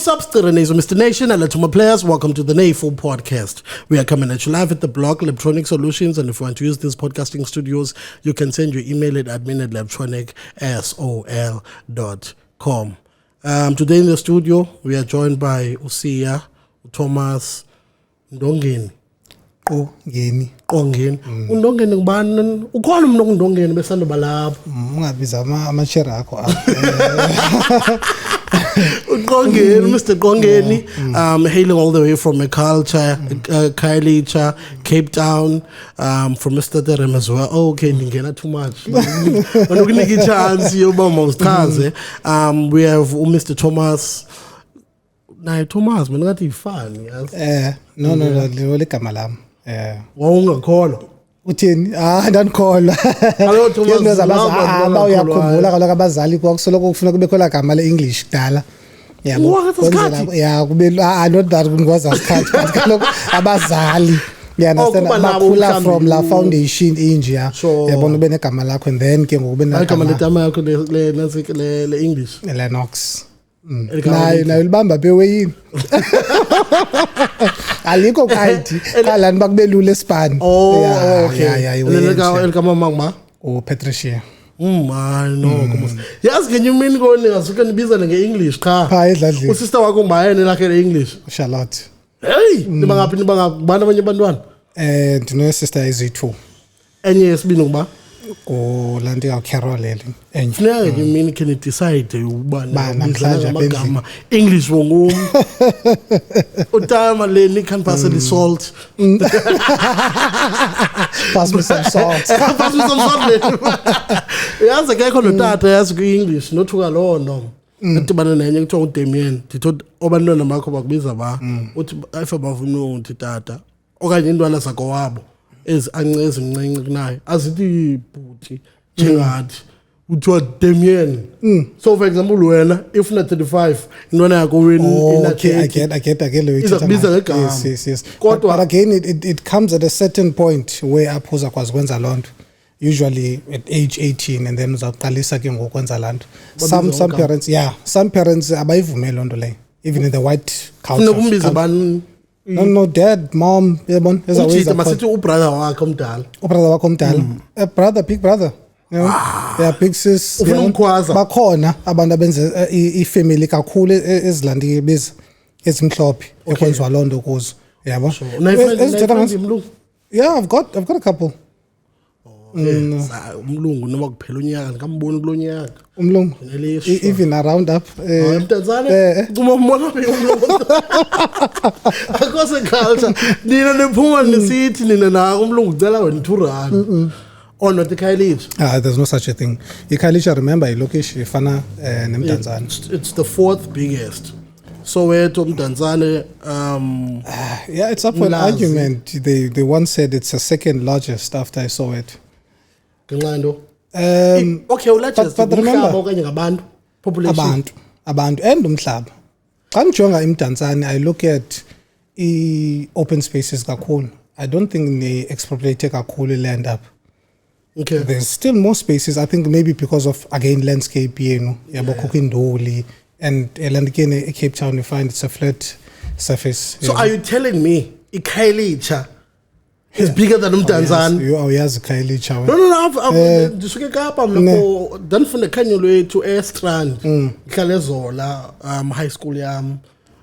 What's up, Stirenezo, Mr. Nation, and to my players, welcome to the NAFO podcast. We are coming at you live at the blog Electronic Solutions, and if you want to use these podcasting studios, you can send your email at admin@electronicsol.com. Today in the studio, we are joined by Usia, Thomas, Ndongeni. Ngeni. Undongeni ngubani? Ukhona umuntu ongundongeni besandoba lapho. Ungabiza ama-share akho. Qongeni, Mr. Qongeni, hailing all the way from a culture, Khayelitsha, Cape Town, from Mr. Terem as well. Oh, okay, ngena too much. Manokunika chance yoba mawusichaze. We have Mr. Thomas. Naye Thomas, mina ngathi ifani, yazi. No, ligama lami. Wawungakholwa. Uthini? Ndandikholwa. Hello Thomas. Uyakhumbula kaloku abazali kwakusoloko kufuna kube khona gama le-English kudala. Yabo. Kube not that kungoza isikhathi but kaloku abazali. Bakhula from la foundation inje yabona ube negama lakho and then ke ngoku ube negama letama yakho le English. Lennox. Nayo libamba beweyini. Alikho kayithi kalani bakube lula espan. Okay. Elikama mama Patricia. I know. Yazi ngenye imini kone ngasuke nibizane nge-English cha. Edladleni. Usister wakho mbayene lakhe le-English. Charlotte. Hey, niba ngaphi bana abanye abantwana? Ndino sister eziyi-2. Enye yesibini kuba? Lanti ya Carol enye. Funeka ngenye imini can decide uba namhlanje amagama English wongum. Utama le ni can pass the salt. Pass me some salt. Pass me some salt. Yazi akekho notata yazi ku-English nothuka lowo no. Ndibana nenye kuthiwa uDamien ndithothi abantwana bakho bakubiza ba uthi ayifa bavuna uthi tata okanye intwana zakho wabo ezianceze mncinci kunayo azithi bhuti njengathi uthiwa Damien. So for example wena if na 35 intwana yakho wena okay I get izakubiza ngegama. Yes. But again it comes at a certain point where aphoza kwazi kwenza lonto. Usually at age 18 and then uzaqalisa ke ngokwenza lanto. Some parents abayivumela lonto leyo even in the white culture. Nokumbiza bani? No, dad, mom, yabona ezawuyiza masithi ubrother wakho omdala. Big brother. You know? Big sis. Ufuna umkhwaza. Bakhona abantu abenza ifamily kakhulu ezilandi biza ezimhlophe ekwenziwa lonto kuzo. Yabo. Yeah, I've got a couple. Umlungu noma kuphela unyaka ngikamboni kulonyaka umlungu even around up emtanzane kumambona umlungu akose culture nina nephuma nisithi nina na umlungu ucela wena 2 rand or not eKhayelitsha. There's no such a thing. eKhayelitsha, remember ilokishi ifana nemtanzane. It's the 4th biggest. Soweto, Mdantsane, yeah, it's up for an argument. They once said it's the 2nd largest after Soweto. Okay, but remember, population. Abantu and umhlaba. Xa ngijonga eMdantsane, I look at open spaces kakhulu. I don't think they expropriate kakhulu land up. Okay. There's still more spaces. I think maybe because of again landscape, yabo Kokindoli and again Cape Town, you find it's a flat surface. So are you telling me eKhayelitsha is bigger than Mdantsane? Oh yes, eKhayelitsha. No. Ndisuke Kapa mlapho danifunda khanyo lwethu eStrand. Ngihlala eZola high school yami.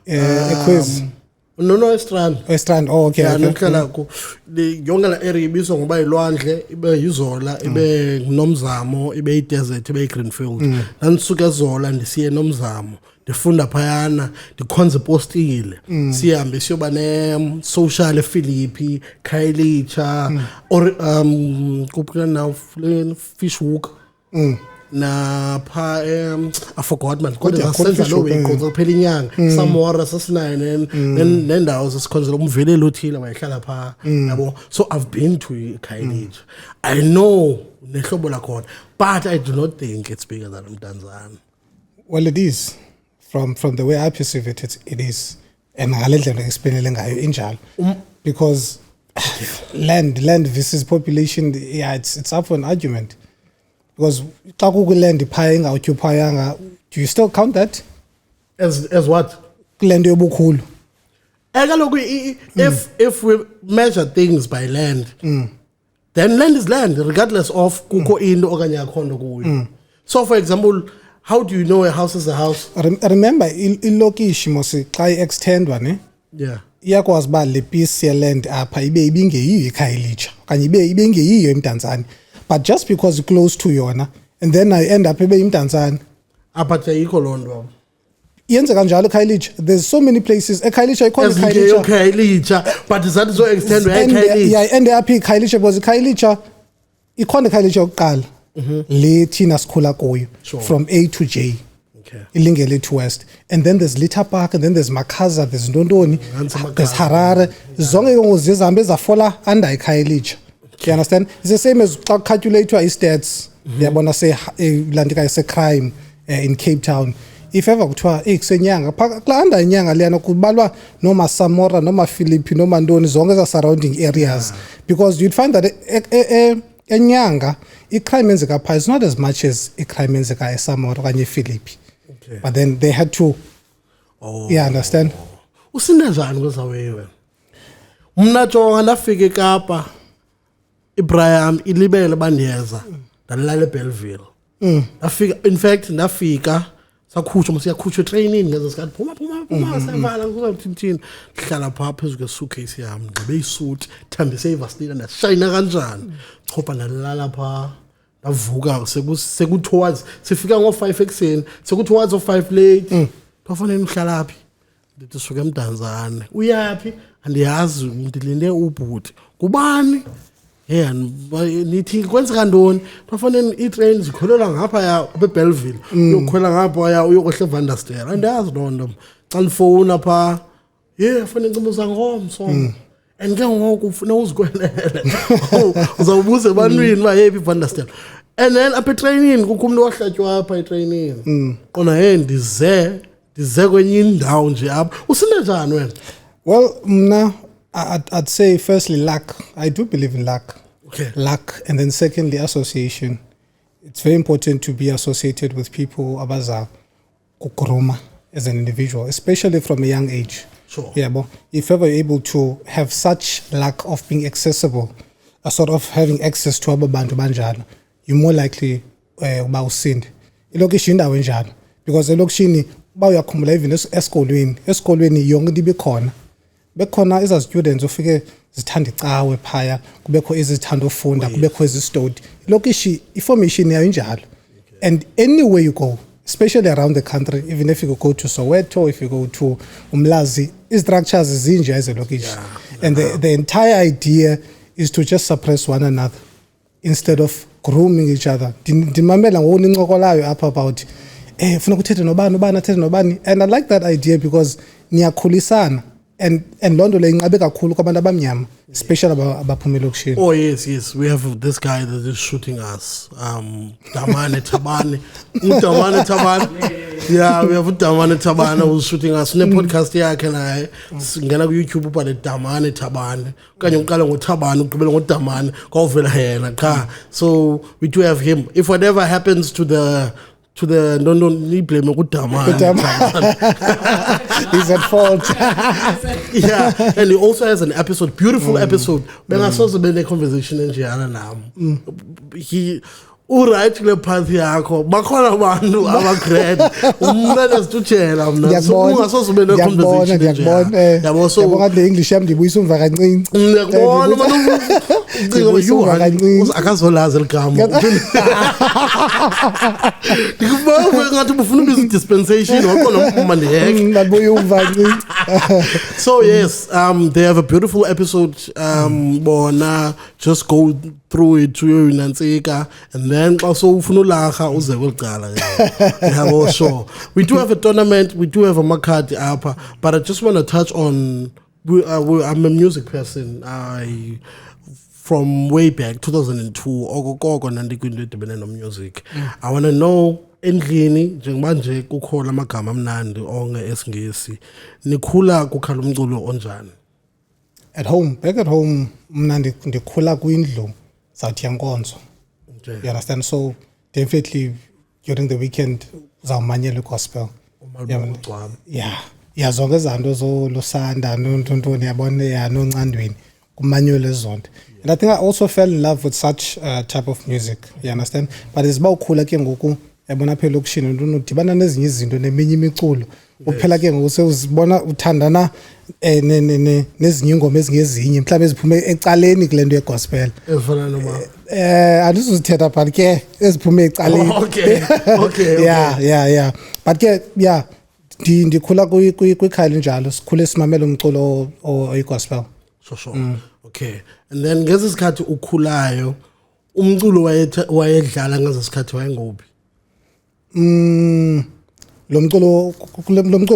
Equiz. No, Estrand. Oh, okay. Yeah, ngihlala ku yonke la area ibizwa ngoba ilwandle, ibe yiZola, ibe Nomzamo, ibe iDesert, ibe iGreenfield. Nandisuka eZola ndisiye Nomzamo. Ndifunda phayana, ndikhonze postile. Sihambe siyoba ne social ePhilippi, Khayelitsha, or kuphi now Fishhook. Na pha I forgot man kodwa senza lo week kodwa kuphela inyanga Samora sasinayo nendawo zesikhonzela umvelelo othile wayehlala pha yabo. So I've been to eKhayelitsha. I know nehlobo lakhona, but I do not think it's bigger than Mdantsane. Well, it is from the way I perceive it is, and ngalendlela explainele ngayo injalo because land versus population, it's up for an argument. Because xa kuku land phaya engawutyuphayanga, do you still count that as what? kulento yobukhulu. Kaloku if we measure things by land, then land is land regardless of kukho into okanye akhondo kuyo. So for example, how do you know a house is a house? Remember ilokishi mosi xa extendwa ne? Yeah. Iyakwazi ba le piece ye land apha ibe ibingeyiyo eKhayelitsha okanye ibe ibingeyiyo eMdantsane. But just because it's close to yona and then I end up ibe eMdantsane. Apha ayikho lonto. Yenze kanjalo eKhayelitsha. There's so many places eKhayelitsha ikhona eKhayelitsha but is that so extend where eKhayelitsha? Yeah, and apha eKhayelitsha because eKhayelitsha ikhona eKhayelitsha yokuqala. Le thina sikhula kuyo from A to J. Okay. Ilingele to West. And then there's Little Park and then there's Makaza, there's Ndondoni, there's Harare. Zonke ngozihambe zafola under eKhayelitsha. You understand? It's the same as calculate your stats. Yabona say landika say crime in Cape Town. If ever kuthiwa ekusenyanga kula under inyanga liyana kubalwa noma Samora noma Philippi noma Ndoni zonke za surrounding areas because you'd find that enyanga i-crime enzeka pha is not as much as i-crime enzeka eSamora okanye ePhilippi. Okay. But then they had to yeah, understand? Usinda njani kwezawe wena? Mna jonga ndafika eKapa iBrian ilibele bandiyeza ndalala eBellville. In fact ndafika sakhutshwa siyakhutshwa training ngeze sikathi phuma sevala kuzothini hlala pha phezulu kwesuitcase yami ngibe isuit thambise ivaseline ndashayina kanjani chopha ndalala pha ndavuka seku towards sifika ngo5 ekseni seku towards of5 late bafanele uhlala phi ndithi suka eMdantsane uyapi andiyazi ndilinde ubhuti kubani nithi kwenzeka ntoni bafanele itrain zikholela ngapha ya eBellville uyokhwela ngapha ya uyokohle eVandersdale andazi lonto xa ndifowuna pha fanele ngicimbuza ngomso and ke ngoku ufuna uzikwelele uzawubuza ebantwini ba yephi eVandersdale and then apha etraining kukho umuntu ohlatywa apha etraining qona ndize kwenye indawo nje apha usinde njani wena? Well, mna I'd say firstly luck. I do believe in luck. Okay. Luck, and then secondly association. It's very important to be associated with people abaza kukuruma as an individual, especially from a young age. Sure. Yeah, but if ever you're able to have such lack of being accessible, a sort of having access to abantu banjalo, you're more likely uba usinde. Ilokishi indawo enjalo because elokishini ba uyakhumula even esikolweni yonke into ibikhona. Bekhona eza students ofike zithanda icawe phaya kubekho ezithanda ufunda kubekho ezistudi lokishi information yayo injalo and anywhere you go especially around the country even if you go to Soweto if you go to Umlazi structures zinje as a lokishi and the entire idea is to just suppress one another instead of grooming each other. Ndimamela ngoni incokolayo apha about ufuna ukuthetha nobani athethe nobani and I like that idea because niyakhulisana and lonto le inqabe kakhulu kwabantu abamnyama especially abaphuma elokishini. Oh yes, we have this guy that is shooting us Damane Tabane. Yeah, we have Damane Tabane who's shooting us ne podcast yakhe naye ngena ku YouTube uba le Damane Tabane kanye uqala ngoThabane ugqibela ngoDamane kwavela yena cha. So we do have him. If whatever happens to the no blame Damane. He's at fault. Yeah, and he also has an episode, beautiful episode. When I saw the conversation in Gianna now, he uright kule path yakho bakhona abantu abagreat umntana sithuthela mna so ungasoze ube ne conversation ngiyabona yabo so yabo kade English yami ndibuyisa umva kancinci ngiyabona manje akazolazi ligama ndikubona ngathi ufuna ubiza dispensation wakhona mandiyeke ndabuya umva kancinci. So yes, they have a beautiful episode. Bona just go through it to Nantsika, and then also Funulaha uze welcala. Yeah, sure. We do have a tournament. We do have a Makati Apa, but I just want to touch on. I'm a music person. From way back 2002. Ogogo nandikwinde dibene music. I want to know. Endlini njengoba nje kukhola amagama amnandi onke esingesi nikhula kukhala umculo onjani? At home, back at home mna ndikhula kwindlu South Yankonzo. Okay. You understand? So definitely during the weekend zawumanyela gospel. Yeah. ya zonke izanto zolusanda nontoni yabona ya noncandweni kumanyolo ezonto. And I think I also fell in love with such type of music, you understand? But it's about ukhula ke ngoku yabona phela okushini udibana nezinye izinto neminye imiculo uphela ke ngoku sewuzibona uthandana nezinye ingoma ezingezinye mhlawumbe eziphume ecaleni kule nto yegospel Ezifana noma andizuzithetha but ke eziphume ecaleni. Okay. Yeah but ke yeah ndikhula kwikhaya linjalo sikhule simamela umculo oyigospel. Sure. Okay. And then ngezi sikhathi ukhulayo umculo wayedlala ngezi sikhathi wayengophi? Lo mculo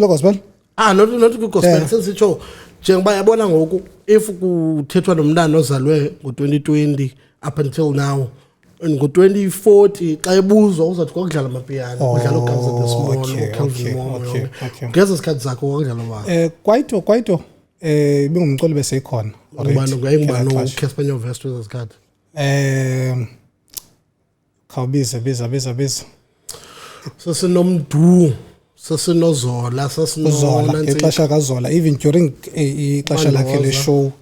gospel? Not gospel sensitsho njengoba yabona ngoku if kuthethwa nomntana ozalwe ngo2020 up until now ngo2040 xa ebuzwa uzathi kwakudlala amapiano kudlala uGuns N' the Small uKelvin Momo ngezi sikhathi zakho kwakudlala ba kwaito ibingumculo beseyikhona ngubani uCasper Nyovest wesikhathi khawubiza biza sasinomdu sasinozola Zola ixesha kaZola even during ixesha lakhe le show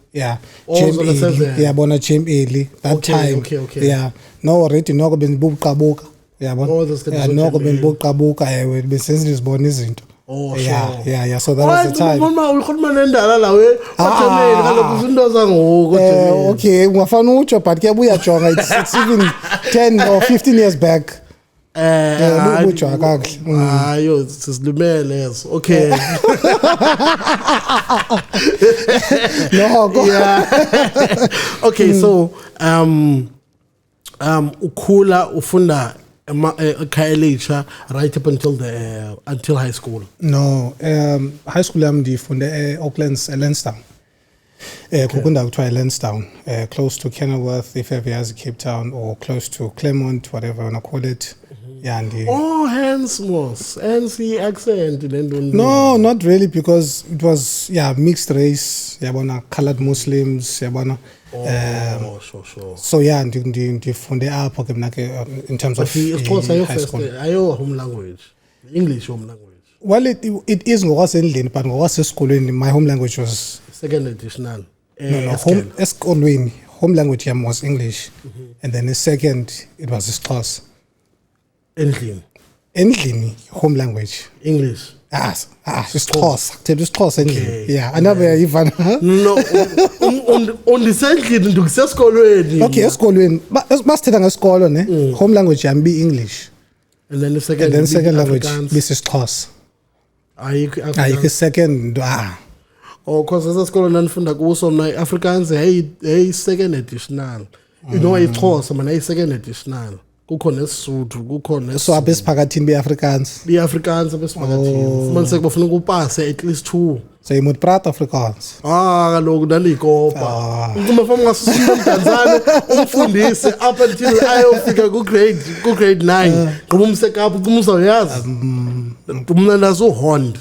yabona Jam Early that time yeah no already noko bendibuqabuka yabona noko bendibuqabuka ewe besenza izibona izinto yeah so that was the time mama ukhuluma nendala lawe kwaJameli kaloku izinto zangoku okay ungafana utsho but ke buyajonga it's even 10 or 15 years back. Bujwa kahle. Hayo sisilumele lezo. Okay. No. Yeah. Okay, so ukhula ufunda eKhayelitsha right up until high school. No, high school yami ndifunde Auckland's Lansdowne. Kukunda kuthiwa Lansdowne, close to Kenilworth if ever yazi Cape Town or close to Claremont whatever you want to call it. Yeah, hence the accent. No, not really because it was mixed race. Yabona colored Muslims. Yabona. Sure. So yeah, ndifunde apho ke mina ke in terms of high school. Ayo home language, English home language. Well, it is ngokwasendlini but ngokwasesikolweni my home language was second additional. No, esikolweni home language yam was English, and then the second it was isiXhosa. Endlini home language English. isiXhosa kuthela isiXhosa endlini. Yeah, anabe even no undisendlini ndikusesikolweni. Okay, esikolweni basithetha ngesikolo ne home language yam be English, and then the second language bisiXhosa. Ayikho second cause esikolo nanifunda kuso mna Afrikaans hey second additional. You know iXhosa mana hey second additional. Kukhona esiSuthu kukhona so apha esiphakathini beAfrikaans abesiphakathini fumaniseke bafuna ukupase at least 2 so you moet praat Afrikaans kaloku ndandiyikopa uma ngasisuka eMdantsane umfundise up until ayofika ku grade 9 ngoba umsekapha ucuma uzawuyazi mna nazuhond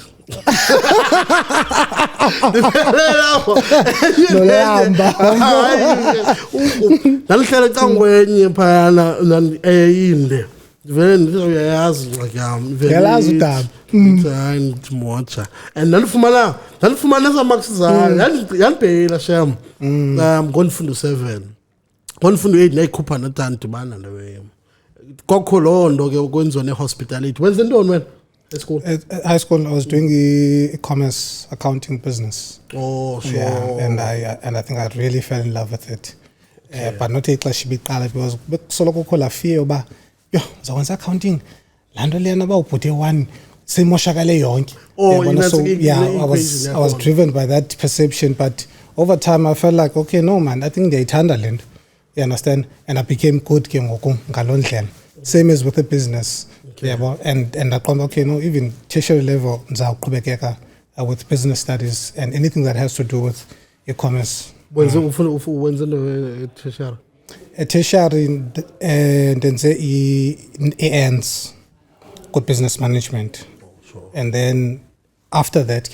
nalihlala cangwenye phayana eyinde vele ndizoyayazi incwadi yami ngelazi udaba ndimotsha and nalifumana ezamarks zayo yandibheyila shem ngondifundo 7 ngondifundo 8 nayikhupha natandibana leyo kwakho loo nto ke kwenziwa ne-hospitality wenze ntoni wena school? At high school, I was doing e-commerce, accounting business. Oh, sure. Yeah, and I think I really fell in love with it. But not ixesha ibiqala because soloko kho la fear uba yo uzakwenza accounting laa nto leyana uba ubhuti one seyimoshakale yonke. So yeah, I was driven by that perception, but over time I felt like okay, no man, I think ndiyayithanda le nto. You understand? And I became good ke ngoku ngaloo ndlela. Same as with the business. Yeah, and I thought, okay, no, even tertiary level, with business studies and anything that has to do with e-commerce. When's the tertiary? A tertiary, and then say ends, good business management. Sure. And then after that,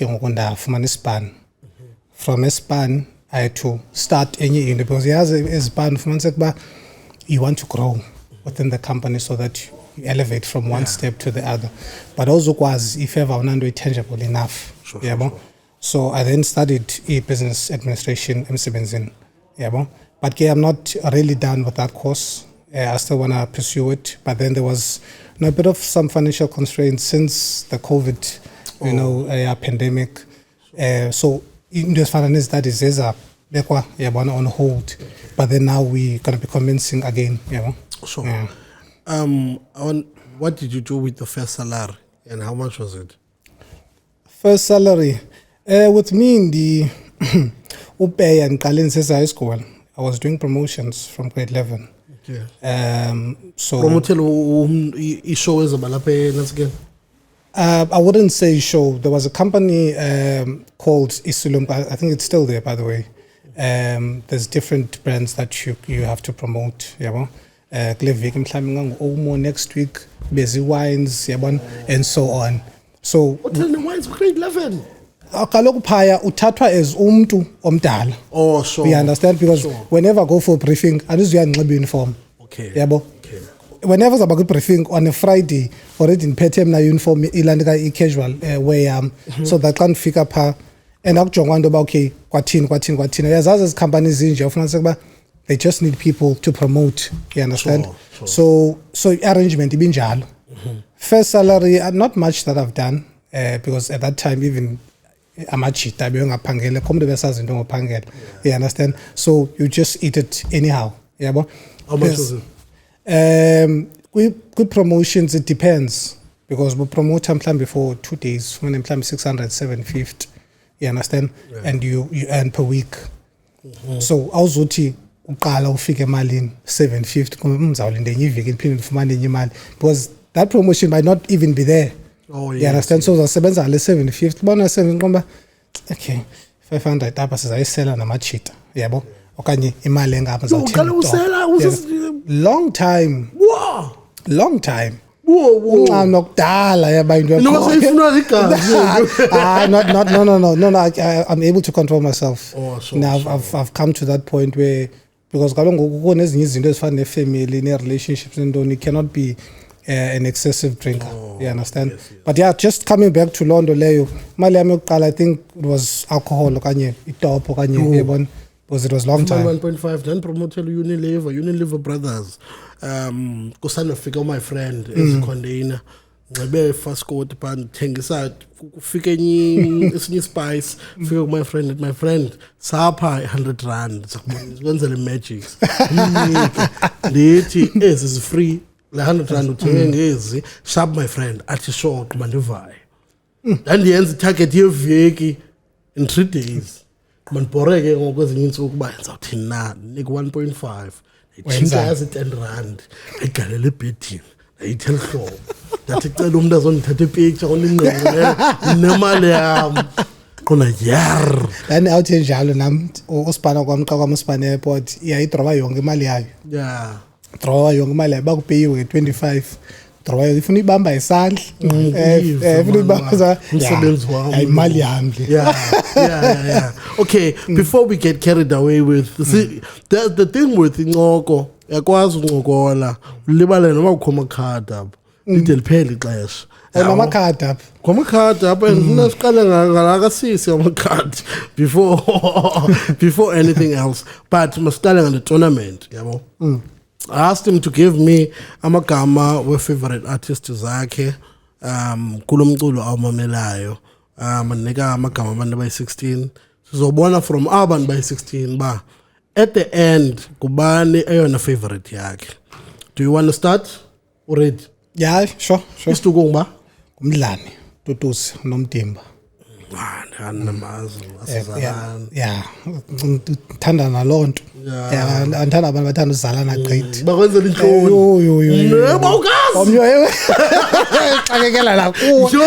from a span. From a span, I had to start any because a span from you want to grow within the company so that you elevate from one step to the other, but also was if ever unando tangible enough. yabo. So I then studied business administration emsebenzini, yabo. But I'm not really done with that course. I still want to pursue it, but then there was a bit of some financial constraints since the COVID, pandemic. So in this finance that is on hold, but then now we're gonna be commencing again. Sure. Yeah. What did you do with the first salary, and how much was it? First salary, with me in the upay and Kalin high school, I was doing promotions from grade 11. Okay. So show is about again. I wouldn't say show. There was a company called Isulum. I think it's still there, by the way. There's different brands that you have to promote. Next week, busy wines, and so on. So tell the wines grade 11. Kaloku phaya uthathwa as umntu omdala. Oh, sure. You understand? Because whenever I go for a briefing, I just wear a uniform. Okay. Okay. Whenever I go to briefing on a Friday, already in PTM na uniform, ilandika casual wear, so that can't figure up her. And I'm just wondering about okay, kwatin. As companies in Japan, they just need people to promote. You understand? Sure. So arrangement ibinjalo. First salary, not much that I've done because at that time even amachita beyongapangela komntu besazi into ngophangela. You understand? So you just eat it anyhow. Yeah, how much was it? Good promotions, it depends because we promote mhlambi for 2 days when mhlambi 600 750. You understand? Yeah. And you earn per week. So awuzothi uqala ufike emalini 750 ngoba umzawulinda enye iveki iphinde ufumane enye imali because that promotion might not even be there. Oh, yes. You understand? So uzasebenza le 750 bona 7 ngomba okay 500 apha sizayisela namachita yabo okanye imali engapha uzawuthenga long time. Wow. Long time. Whoa. Nokudala yaba into No, I'm able to control myself. Oh, sure, now I've come to that point where because kaloku nezinye izinto ezifana ne-family ne-relationships and cannot be an excessive drinker. You understand? Yes. But yeah, just coming back to Londo leyo mali yami yokuqala I think it was alcohol okanye itop okanye yebona because it was long time. 1.5 then promoted Unilever Brothers. Kusanofika my friend ezikhondeina ngibe fast code pan thengisa kufika esinye spice fika my friend sapha 100 rand sikwenzele magic ndithi ezi is free la 100 rand uthenge ngezi sharp my friend athi sure mandivaye ndandiyenza target yeveki in 3 days manibhoreke ngokwezinye insuku kuba ngizawuthini na nik 1.5 ithinta yazi 10 rand egalela ebhedini ayithela hlobo ndathi cela umuntu azondithatha ipicture oninqele nemali yami khona yar then awuthi njalo nami uSpana kwamqa kwaMspana airport iyayidroba yonke imali yayo draw yonke imali yayo bakupayiwe 25 draw ifuna ibamba isandla ifuna ibamba umsebenzi wami imali yami yeah okay before we get carried away with the thing with incoko yakwazi uncokola ulibale noma ukhoma card up lide liphela ixesha noma card up khoma card up and siqale ngalaka sisi ama card before anything else but masiqale ngale tournament yabo I asked him to give me amagama we favorite artists zakhe kulomculo awumamelayo manika amagama abantu abayi16 sizobona from abantu bayi16 ba at the end kubani eyona favorite yakhe. Do you want to start already? Yeah, sure. Isituko ngba uMdlane Tutusi noMdimba. Namazi asizalana. Yeah. Ngithanda nalonto. Yeah, andithanda abantu bathanda uzalana gqithi. Bakwenzela inhloni. Yo. Bawukazi. Omnyo xakekela la kuwe. Jo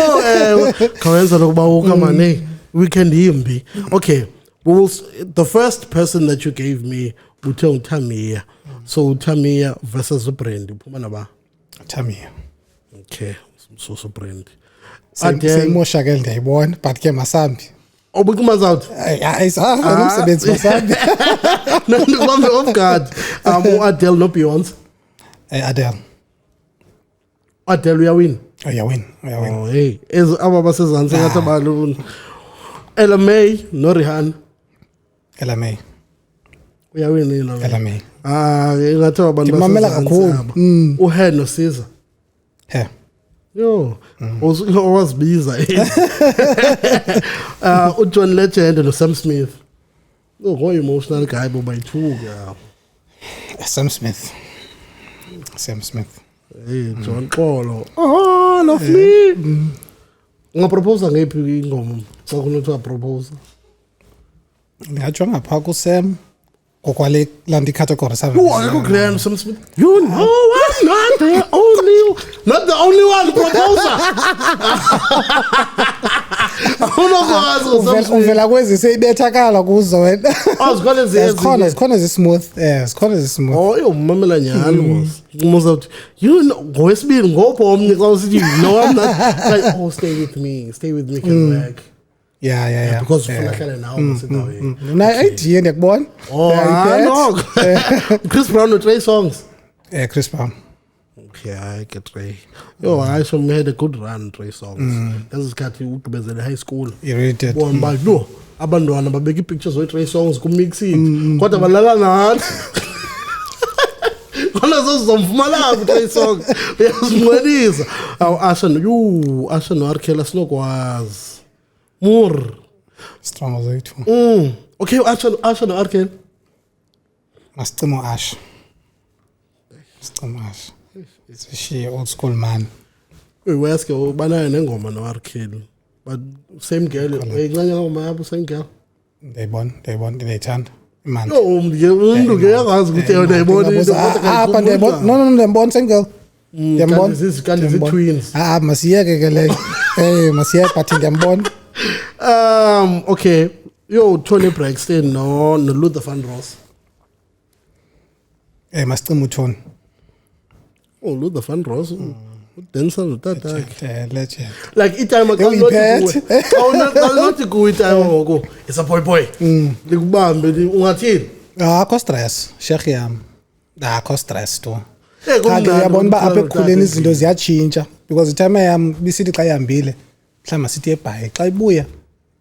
khawenza lokuba ukamane weekend yimbi. Okay. The first person that you gave me uthe Tamiya. So Tamiya versus Brandy. Uphuma naba? Tamiya. Okay. So Brandy. Seyimosha ke ndiyayibona but ke masambi. Obukumazi out. Ayisahamba umsebenzi masambi. No, the off guard. Adele no Beyonce. Adele. Adele uyawin. Uyawin. Oh hey. Aba basezantsi ngathi abaluni. Ella May no Rihanna. LMA. Uyawinile wena. LMA. Ngathi abantu Ngimamela kakhulu. Uhe no Caesar. He. Yo, wazibiza. uJohn Legend no Sam Smith. Go emotional guy bo bayithuka. Sam Smith. Hey, John Xolo. Oh, lovely. Ngapropose ngephi ingoma? Xa kunothi propose. Ngatsho ngapha ku Sam kokwale landi category sa. Akho grand Sam Smith. You know I'm not the only one proposer. Uvela kwezi seyibethakala kuzo wena. Zikhona zikhona zismooth. Zikhona zismooth. Oh, umamela nyalo. Umuza uthi, you know, ngowesibili ngopho omnye xa usithi no I'm not like oh stay with me can work. Yeah. Because ufuna hlale nawe sidaweni. Na idea ndiyakubona. No. Chris Brown no Trey Songs. Chris Brown. Okay, I get Trey. Yo, I saw me had a good run Trey Songs. That's isikhathi ugqibezela high school. You really did. Wamba no. Abantwana babeka pictures we Trey Songs ku mix it. Kodwa balala nathi. Khona zozomfumana ku Trey Songs. Uyazimwelisa. Asha no Arkela sinokwazi. More strong as it. Okay, Asha no Arkela. Masicimo Ash. It's she old school man. Weske ubanayo nengoma no Arkela. But same girl, eyincane ngoma yabo same girl. Ndayibona ndiyayithanda. Imandla. Yo, umuntu ke yazi ukuthi yena uyayibona into apha ndiyayibona. No, ndiyambona same girl. Ndiyambona. Kanti twins. Masiyeke ke leyo. Masiyeke but ndiyambona. Okay. Yo, Tony Braxton no Luther Vandross. Masicimo uTony. Oh, Luther Vandross. Dancer utata. Legend. Like itime akanothi ku itime ngoko. It's a boy. Likubambe ungathini? Akho stress. Sheikh yami. Akho stress to. Kanti uyabona ba apha ekukhuleni izinto ziyatshintsha because itime yami bisithi xa ihambile mhlawumbe sithi ebhayi xa ibuya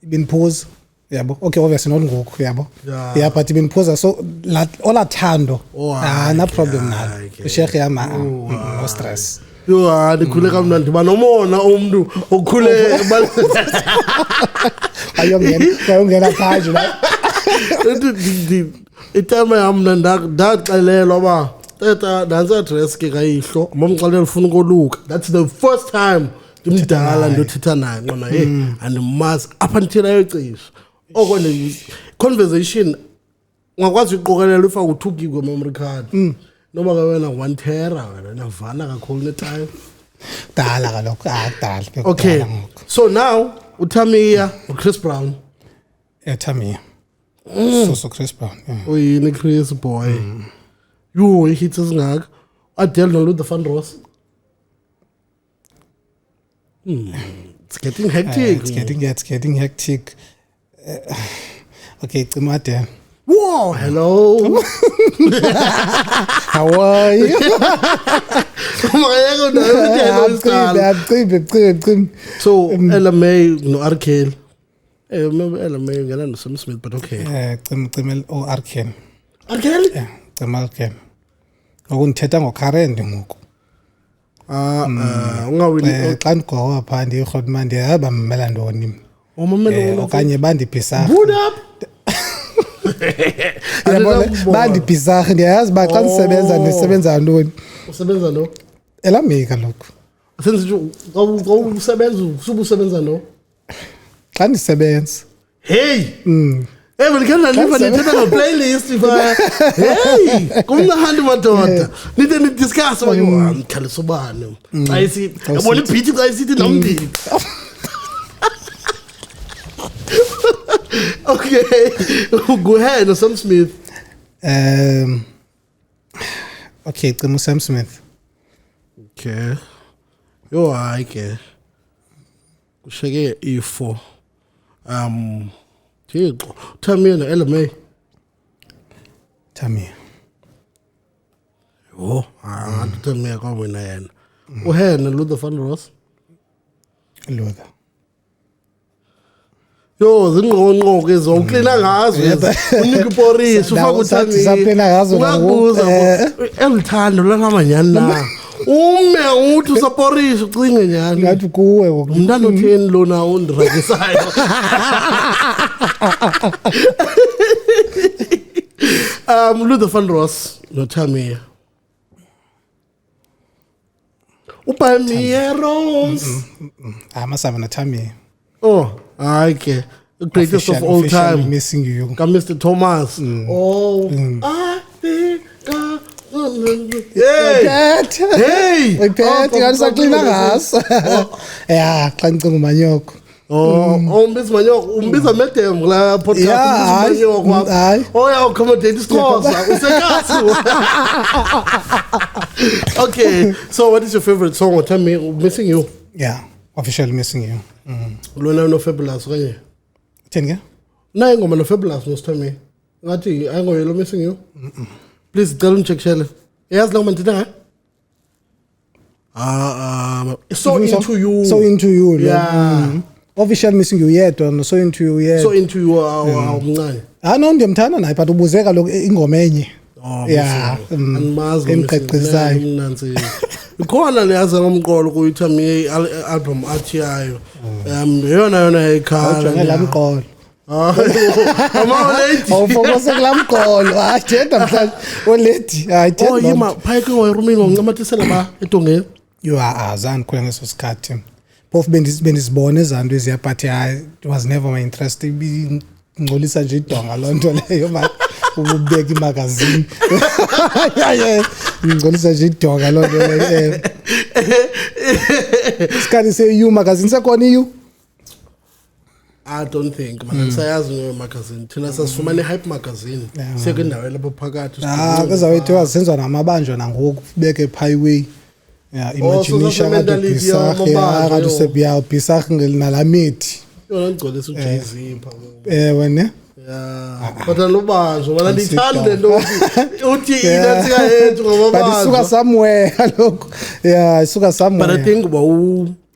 ibiniphuza yabo okay obviously not ngoku yabo yeah but ibiniphuza so olathando no problem nalo Sheikh yami no stress. Yo ndikhule kamnandi banomona umuntu okhule ayongena phansi la itime yami ndaxelelwa ba tata danza address ke kayihlo momxalela ufuna ukoluka. That's the first time ngimdala ndothetha naye ngona and mas up until ayocisha okone conversation ngakwazi uqokelela ufaka u2 gig memory card noma ke wena 1 tera wena navana kakhulu ne time dala kalokho dala. Okay, so now uTamia uChris Brown. Tamia so Chris Brown uyini Chris boy you hits ngaka Adele no Luther Vandross. It's getting hectic. It's getting hectic. Okay, Adele. Whoa, hello. How are you? So Ella May no Arkela. I remember Ella May ngena no Sam Smith, but okay. Cimel o Arkela. Arkela? Yeah, Arkela. Ngokundithetha ngoCurrent ngoku. Ungawini xa ndigowa phaa ndirhotma ndihamba mmela ntoni umamela okanye bandibhisarha Put up. bandibhisarha ndiyayazi uba xa ndisebenza ntoni usebenza no elamika kaloku senze usebenza no xa ndisebenza hey Every live and a playlist if hey, come the hand madoda. Need discuss what you want. Kalisobano. I see. I want to beat it. I see the number. Okay, go ahead. Sam Smith. Okay, Sam Smith. Okay. Yo, I care. Shage E4. Tamia no Ella May. Tamia. Oh, Tamia ka wina yena. Uhe na Luther Vandross. Luther. Yo, zingqongqo ke zoklina ngazo. Unika iporisi ufaka uthami. Saphela ngazo Ungabuza elithando langamanyani na. Ume uthi usaporisi ucinge njani. Ngathi kuwe Umntana utheni lona undiragisayo. Luther Van Ross noTamia. Upamia Rose. Amasaba naTamia. Oh, okay. The greatest of all time. Missing you. Mr. Thomas. Oh, I think hey. Wephethe ngalisaklina ngaso. Yeah, xa ngicinga umanyoko. Umbiza manyoko, umbiza medem la podcast manyoko wakho. Oh yeah, accommodate isixhosa. Usekasi. Okay, so what is your favorite song? Tell me, Missing You. Yeah, officially Missing You. Lona no Fabulous kanye. Thenge? Na ingoma no Fabulous nosithame. Ngathi ayingoyelo Missing You. Please tell him check shele. Yazi lo manje nga? So into you. So into you. Yeah. Official Missing You yedwa no So Into You yedwa. So into you awumncane. No ndiyamthanda naye but ubuzeka lo ingoma enye. Yeah. Andimazi emqeqezayo. Mnanzi. Ikhona leyazi ngomqolo kuyithami album athi yayo. Yona ekhala. Ngela mqolo. Lady. Awufokuse kulamqolo. Ajenda mhlanje olady. Ajenda. Oh yima phayike ngoyirumini ngoncamathisela ba etongeni. You are azan khona ngeso sikhathi. Both bendizibona ezanto eziya but it was never my interest ngcolisa nje idonga lonto leyo manje ububeka imagazine. Yeah. Ngcolisa nje idonga lonto leyo. Sikhathi se you magazine sekhona you. I don't think man sayazi no magazine thina sasifumana hype magazine sekundawo lapho phakathi kuzawethu wasenziwa namabanjwa nangoku beke highway imagination kadubisa akade sebiya ubisa ngelinalamithi yona ngcolisa uJay-Z wena but alobanjwa wala lithanda lento uthi inathi kahethu ngoba but isuka somewhere lokho isuka somewhere but I think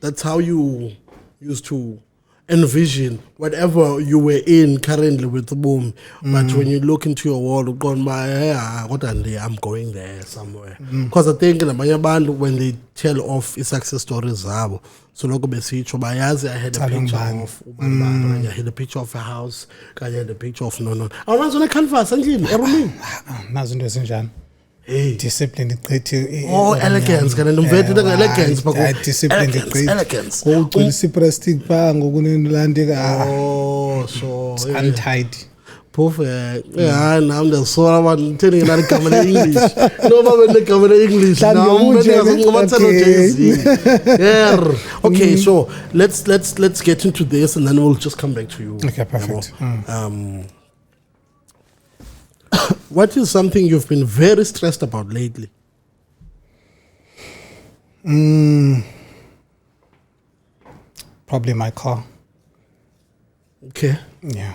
that's how you used to envision whatever you were in currently with the boom, but when you look into your world, gone by, I'm going there somewhere. Because I think when they tell off success stories, so look I had a picture of I had a picture of a house, I had a picture of no. I was on a canvas and Hey. Discipline elegance kana nomvethe elegance phako discipline elegance ngokuqinisa plastic pha ngokunelandi so it's untidy perfect now ndiyasola abantu theni ngena igama leEnglish noma benegama leEnglish now bengazokubathela Jay-Z okay so let's get into this and then we'll just come back to you. Okay, perfect. What is something you've been very stressed about lately? Probably my car. Okay. Yeah.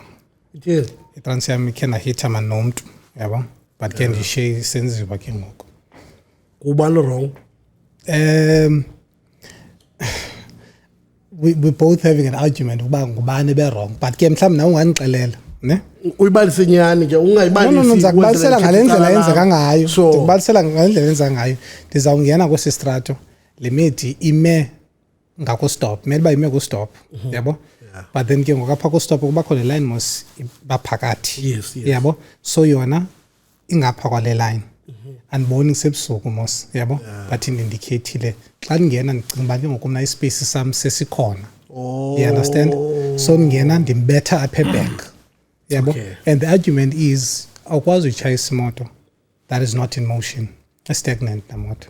It is. Itrans yami ke nahitha manomntu, yabo? But ke ndishiye senziwa ke ngoku. Kubani wrong? We both having an argument uba ngubani be wrong, but ke mhlawumbe nawe ungandixelela, ne? Uyibalise nyani ke ungayibalisi. No, ngizakubalisela ngalendlela yenza ngayo. Ngibalisela ngalendlela yenza ngayo. Ndizawungena kwesi strato. Le medi ime ngako stop. Mele ba ime ku stop, yabo? But then ke ngokapha ku stop kuba khona line mos baphakathi. Yes. Yabo? So yona ingapha kwale line. Andiboni ngisebusuku mos, yabo? But indicate xa ngena ndicinga ke ngoku mna ispace sam sesikhona. You understand? So ngena ndimbetha apha back. Yabo? Okay. And the argument is awukwazi uchayisa imoto that is not in motion, a stagnant moto.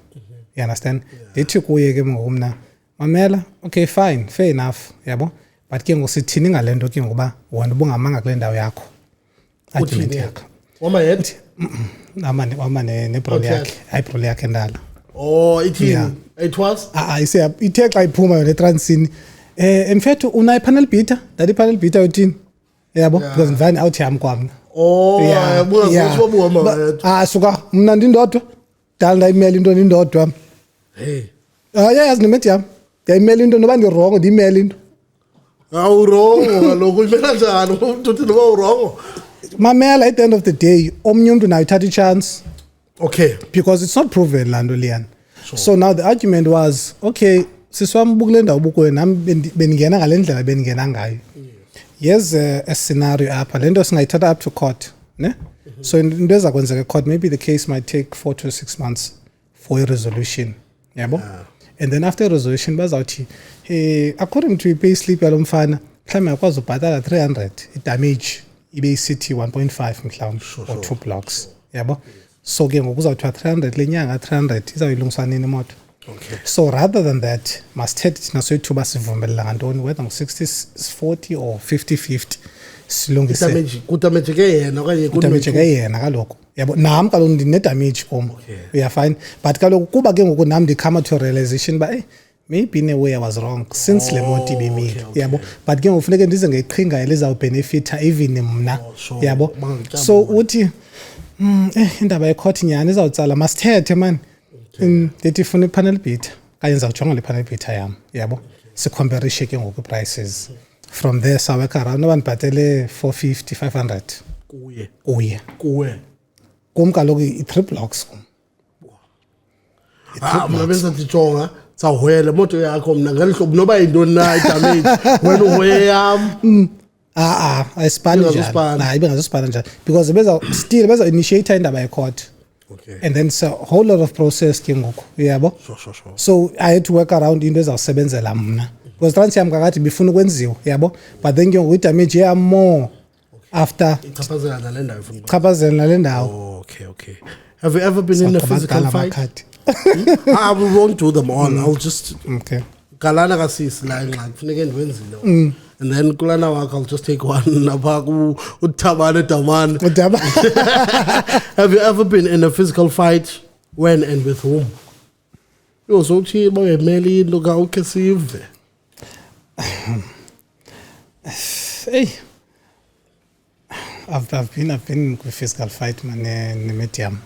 You understand? Ndithi kuye ke ngoku mna mamela, okay fine, fair enough, yabo? But ke ngosithini ngalento ke ngoba wona ubungamanga kule ndawo yakho. Argument yakho. Wama head? Wama ne-bro yakhe, ayi-bro yakhe ndala. Ithini? It was? Ise ithe xa iphuma yona etransini. Mfethu unayi panel beater? Dadi panel beater uthini? Yabo? Because mvani out yami kwami. Yabuka suka mna ndindodwa. Dala ndayimela into ndindodwa. Hey. Yazi nemethi yami. Ndiyayimela into noba ndi-wrong ndiyimela into. awurongo kaloku imela njani umuntu uthi noba urongo mamela at the end of the day omnye umuntu nayo uthatha i-chance okay because it's not proven laa nto liyana so now the argument was okay siswami bukule ndawo bukuyo nami bendingena ngale ndlela bendingena ngayo here's a scenario apha le nto singayithatha up to court ne so into eza kwenzeka court maybe the case might take 4 to 6 months for a resolution yabo and then after resolution bazawuthi according to i-pay slip yalo mfana mhlawumbe akwazi ubhatala 300 i-damage ibe isithi 1.5 mhlawumbe or 2 blocks yabo so ke ngoku uzawuthiwa 300 le nyanga 300 izawuyilungisa nini imoto okay so rather than that masithethe thina soyithuba sivumelela ngantoni whether ngu-60-40 or 50-50 silungise kudamage ke yena okanye kudamage ke yena kaloku yabo nam kaloku ndinedamage kum uyafine but kaloku kuba ke ngoku nam ndikhama to realization uba maybe in a way I was wrong since le moto ibimile yabo but ke ngokufuneke ndize ngeqhinga elizawubenefitha even mna yabo so uthi indaba yecourt nyani izawutsala masithethe man ndithi funa i-panel beater kanye ndizawujonga le panel beater yam yabo sicomparishe ke ngoku prices from there saweka around noba ndibhatele 450 500 kuye kum kaloku i-3 blocks kum mna benza ndijonga sawuhoyela imoto yakho mna ngeli hlobo noba yintoni na idamage wena uhoye yam ayisipani njani hayi bengazosipana njani because beza initiate indaba yecourt okay and then so a whole lot of process ke ngoku yabo sure so I had to work around into ezawusebenzela mna because trans yam kakade bifuna ukwenziwa yabo but then ke ngoku idamage yam more after ichaphazela nale ndawo ifuna chaphazela nale ndawo okay have you ever been in a physical fight I won't do them all I'll just okay galana kasisi la ingxaki kufuneka ndiwenzile and then kulana wakho I'll just take one napha ku uthabane damane have you ever been in a physical fight when and with whom uzothi bayemeli into ka ukhe sive hey I've been with physical fight man in medium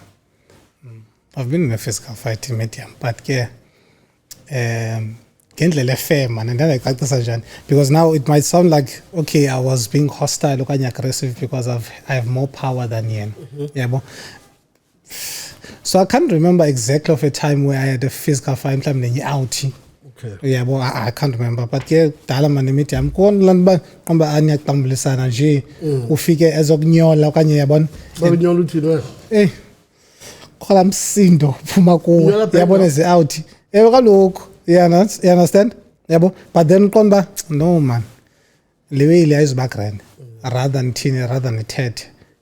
I've been in a physical fight in medium but ke ngendlela fair man and then ayicacisa njani because now it might sound like okay I was being hostile okanye aggressive because I have more power than yena yabo so I can't remember exactly of a time where I had a physical fight mhlawumbe nenye out okay yabo I can't remember but ke dala man emedium kona lana qamba aniyaqambulisana nje ufike ezokunyola okanye yabona bakunyola uthini wena khola msindo phuma kuwe yabona ze out kaloku you understand yabo but then uqonda no man lewe ile ayizuba grand rather than third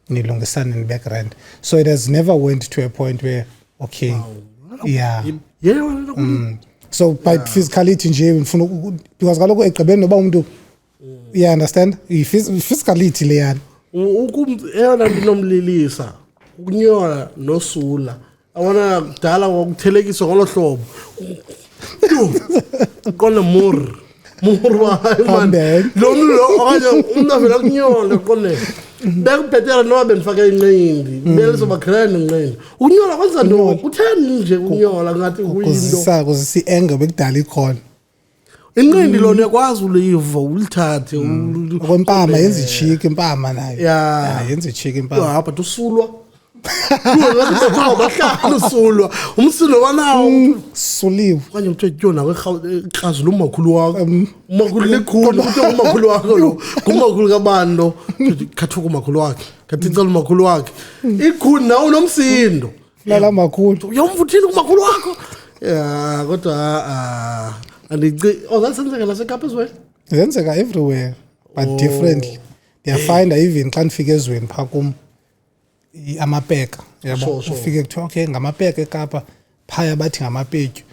nilungisana in background so it has never went to a point where okay so by physicality nje ngifuna because kaloku egqibeni noba umuntu you understand physicality leyana eyona nto nomlilisa ukunyola nosula awona kudala ngokuthelekiswa ngolo hlobo kona mur man lo okanye umuntu avela kunyola kone bekubhetela noba bendifake inqindi bele soba grand inqindi ukunyola kwenza ntoni kutheni nje ukunyola ngathi kuyinto kuzisi anger bekudala ikhona inqindi lona yakwazi uliva ulithathe kwempama yenza ichiki impama nayo yenza ichiki impama hapha usulwa usulwa umsindo wanawo suliwe kanye uthetshona kwekhazula umakhulu wakho umakhulu likhulu kuthiwa umakhulu wakho lo kumakhulu kabani lo kathuka umakhulu wakhe kathicela umakhulu wakhe ikhulu nawo nomsindo lala makhulu uyomvuthini kumakhulu wakho kodwa andici zasenzeka naseKapa ezweni zenzeka everywhere but differently ndiyafind even xa ndifika ezweni phaa kum amapeka yabo ufike kuthiwa okay ngamapeka eKapa phaya bathi ngamapetyu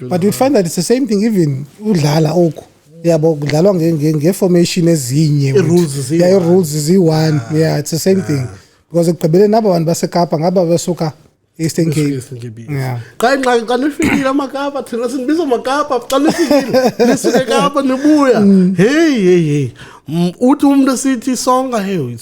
but you find that it's the same thing even udlala oku yabo kudlalwa ngeformation ezinye rules zi-1 it's the same thing because ekugqibeleni aba bantu baseKapa ngaba besuka Eastern Cape. Yeah. Xa nifikile amakapa thina sinibiza amakapa xa nifikile nisuke Kapa nibuya hey uthi umuntu esithi isonga hey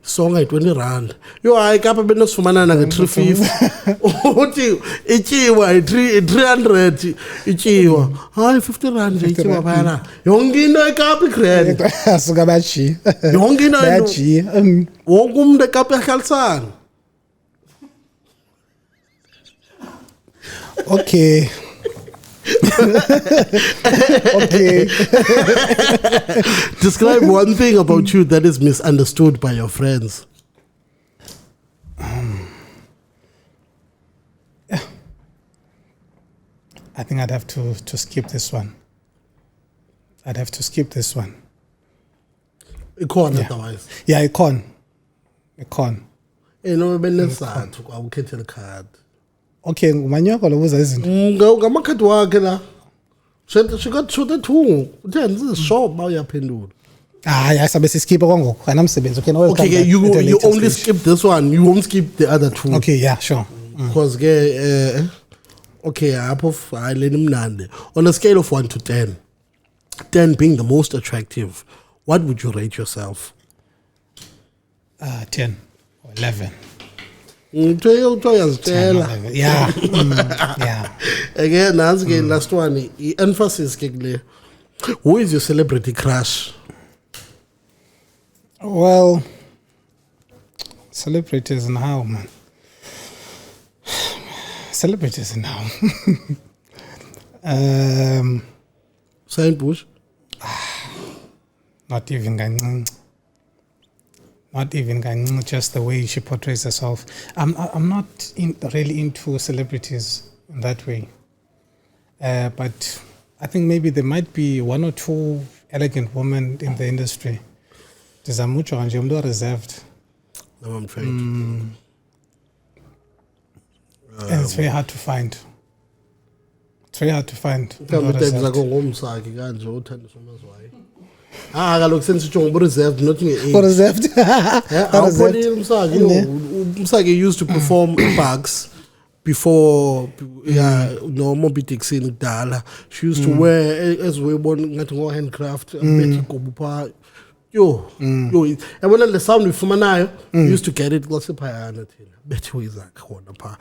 isonga R20 yo hayi Kapa benosifumana na nge350 uthi ityiwa i300 ityiwa hayi R50 nje ityiwa phana yonke into eKapa igrand asuka baji yonke into baji wonke umuntu eKapa yahlalisana. Okay. Okay. Describe one thing about you that is misunderstood by your friends. Yeah. I think I'd have to skip this one. Ikhona otherwise. Yeah, icon. No benesathu awukhethele card. Okay, ngumanyoko lobuza izinto. Ngamakhadi wakhe la. Shota two. Uthenze shop uyaphendula. Sabe siskipa kwangoku. Anamsebenzi. Okay, you only skip this one. You won't skip the other two. Okay, yeah, sure. Because okay, apho leni mnandi. On a scale of 1 to 10, 10 being the most attractive, what would you rate yourself? 10 or 11. Uyazitshela. Yeah. Yeah. Again, nansi last one, emphasis ke kule. Who is your celebrity crush? Well, celebrities now, man. Celebrities now. Saint Bush? Not even kancinci. Just the way she portrays herself. I'm not really into celebrities in that way. But I think maybe there might be one or two elegant women in the industry. Ndizamutsho nje umuntu reserved. No, I'm trying And it's very hard to find. ngomsaki kanje othandiswa mazwayo. Kaloku sensitsho ngoba reserved not nge-age. Reserved. Awubonile umsaki umsaki used to perform in-parks before no Moby Dixon kudala. She used to wear as we born ngathi ngo handcraft bethi gobu pha yo yabona le sound ifumanayo used to get it kwasephayana thina bethi wizakhe khona pha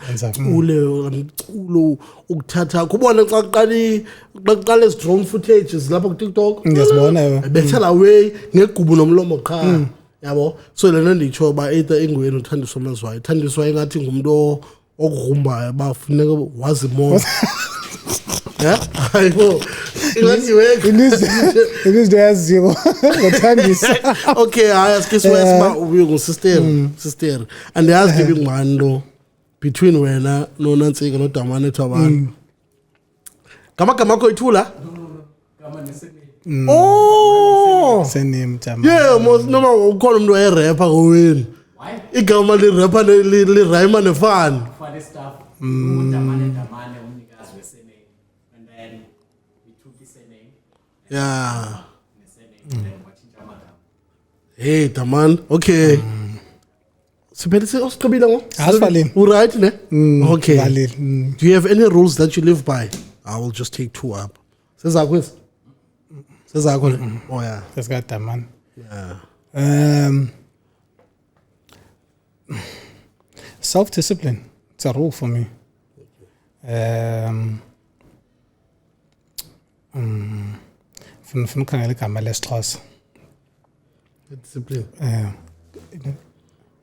ulo ukuthatha kubona xa qaqala ezi drone footages lapha ku TikTok ngiyazibona bethela away ngegubu nomlomo qha yabo so lena nditsho ba either engweni uthandiswa mazwayo uthandiswa engathi ngumuntu okugrumbayo bafuneka wazi more hayibo it is there zero ngothandisa okay asikisi wesiba ubuye sister and they ask giving one lo between wena noNansika noDamane Thabane gama akho ithula surname Damane yeah noma ukhona umuntu oyerapper kowenu igama lirapper lirhyme nefan funny stuff uDamane umnikazi wesename and then we took his name yeah then wachinja amagama hey Damane okay siphethe siqhubile ngo asifaleni right ne okay valid do you have any rules that you live by? I will just take two up sezakho oh yeah that's got Damane yeah self-discipline, it's a rule for me. Funa ukhangela igama lesiXhosa. Discipline.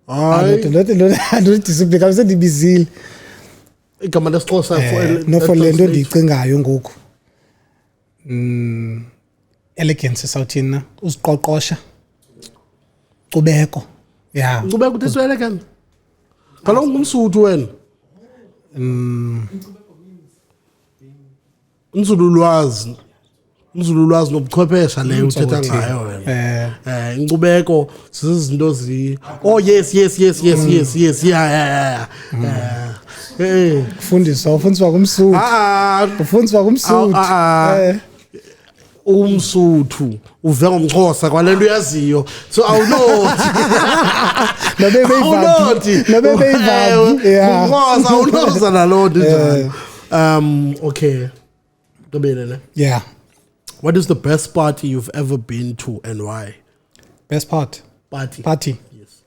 Not discipline, kamse ndibizile. Igama lesiXhosa no for lento ndicingayo ngoku. Elegance sawuthina uziqoqosha. Nkcubeko. Yeah. Nkcubeko this way elegant. Kaloku ngumSuthu wena. Nzululwazi nobuchwephesha leyo uthetha ngayo wena. Inkcubeko sizinto oh yes yeah. Ufundiswa kumSuthu. Ufundiswa kumSuthu. umsuthu uve ngomxhosa kwale nto uyaziyo so awunothi Yeah. umxhosa awunoza naloo nto njalo. Okay Tobile ne? Yeah. What is the best party you've ever been to and why? Best part? Party. Yes.